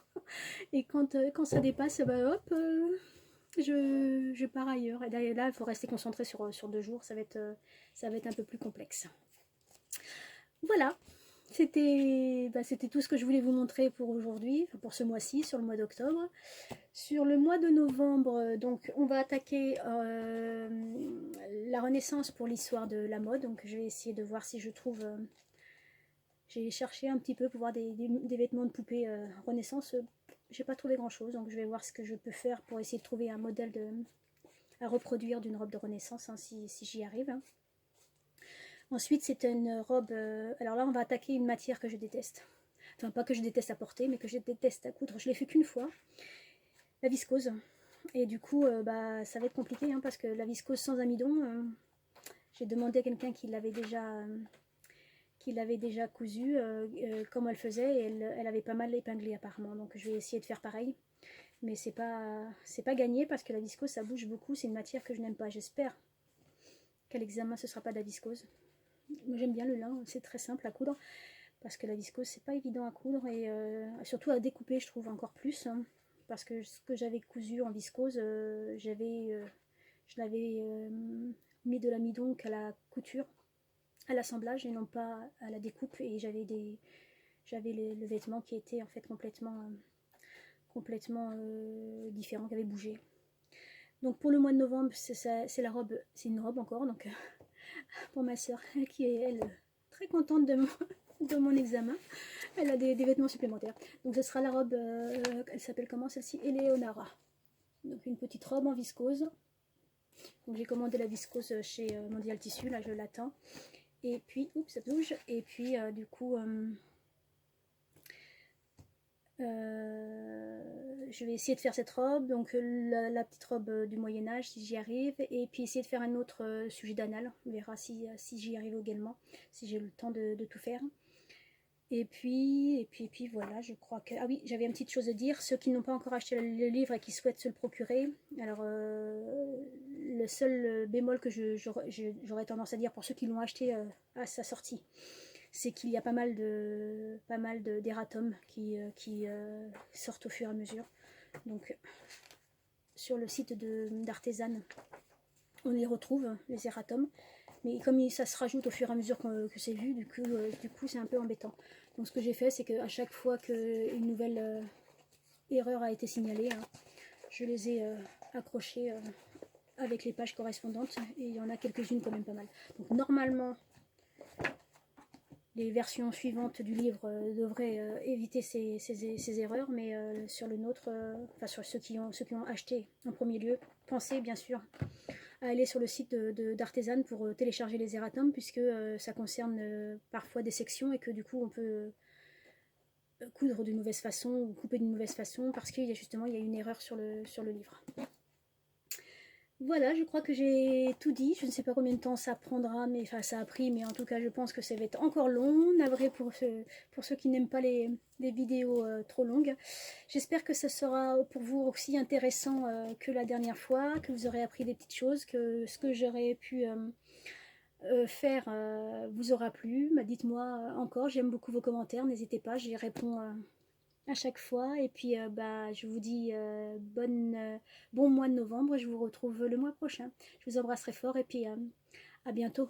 Et quand ça dépasse, bah hop, je pars ailleurs. Et là, il faut rester concentré sur 2 jours. Ça va être un peu plus complexe. Voilà. C'était tout ce que je voulais vous montrer pour aujourd'hui, enfin pour ce mois-ci, sur le mois d'octobre. Sur le mois de novembre, donc on va attaquer la Renaissance pour l'histoire de la mode. Donc je vais essayer de voir si je trouve. J'ai cherché un petit peu pour voir des vêtements de poupée Renaissance. J'ai pas trouvé grand chose, donc je vais voir ce que je peux faire pour essayer de trouver un modèle à reproduire d'une robe de Renaissance, hein, si j'y arrive. Hein. Ensuite, c'est une robe. Alors là, on va attaquer une matière que je déteste. Enfin, pas que je déteste à porter, mais que je déteste à coudre. Je l'ai fait qu'une fois. La viscose. Et du coup, bah, ça va être compliqué, hein, parce que la viscose sans amidon, j'ai demandé à quelqu'un qui l'avait déjà cousu, comment elle faisait, et elle avait pas mal épinglé apparemment. Donc je vais essayer de faire pareil. Mais c'est pas gagné, parce que la viscose, ça bouge beaucoup. C'est une matière que je n'aime pas. J'espère qu'à l'examen, ce sera pas de la viscose. Moi, j'aime bien le lin, c'est très simple à coudre. Parce que la viscose, c'est pas évident à coudre, et surtout à découper, je trouve encore plus. Hein, parce que ce que j'avais cousu en viscose, je l'avais mis de l'amidon qu'à la couture, à l'assemblage, et non pas à la découpe. Et j'avais le vêtement qui était en fait complètement différent, qui avait bougé. Donc pour le mois de novembre, c'est la robe, c'est une robe encore, donc pour ma soeur qui est elle très contente de mon examen. Elle a des vêtements supplémentaires. Donc ce sera la robe, elle s'appelle comment celle-ci? Eleonara. Donc une petite robe en viscose. Donc j'ai commandé la viscose chez Mondial Tissu, là je l'attends. Et puis, oups, ça bouge. Et puis du coup, je vais essayer de faire cette robe, donc la petite robe du Moyen-Âge, si j'y arrive, et puis essayer de faire un autre sujet d'anal. On verra si j'y arrive également, si j'ai le temps de tout faire. Et puis voilà, je crois que... Ah oui, j'avais une petite chose à dire. Ceux qui n'ont pas encore acheté le livre et qui souhaitent se le procurer, alors le seul bémol que j'aurais tendance à dire pour ceux qui l'ont acheté à sa sortie, c'est qu'il y a pas mal d'erratums qui sortent au fur et à mesure. Donc sur le site d'Artezane, on les retrouve, les erratums. Mais comme ça se rajoute au fur et à mesure que c'est vu, du coup c'est un peu embêtant. Donc ce que j'ai fait, c'est qu'à chaque fois qu'une nouvelle erreur a été signalée, hein, je les ai accrochés avec les pages correspondantes, et il y en a quelques-unes quand même pas mal. Donc normalement, les versions suivantes du livre devraient éviter ces erreurs, mais sur le nôtre, enfin sur ceux qui ont acheté en premier lieu, pensez bien sûr à aller sur le site d'Artezane pour télécharger les erratums, puisque ça concerne parfois des sections, et que du coup on peut coudre d'une mauvaise façon ou couper d'une mauvaise façon parce qu'il y a une erreur sur le livre. Voilà, je crois que j'ai tout dit. Je ne sais pas combien de temps ça prendra, mais enfin ça a pris, mais en tout cas je pense que ça va être encore long. Navré pour ceux qui n'aiment pas les vidéos trop longues. J'espère que ça sera pour vous aussi intéressant que la dernière fois, que vous aurez appris des petites choses, que ce que j'aurais pu faire vous aura plu. Bah, dites-moi encore, j'aime beaucoup vos commentaires, n'hésitez pas, j'y réponds à chaque fois. Et puis bah, je vous dis bon mois de novembre, je vous retrouve le mois prochain. Je vous embrasse très fort, et puis à bientôt.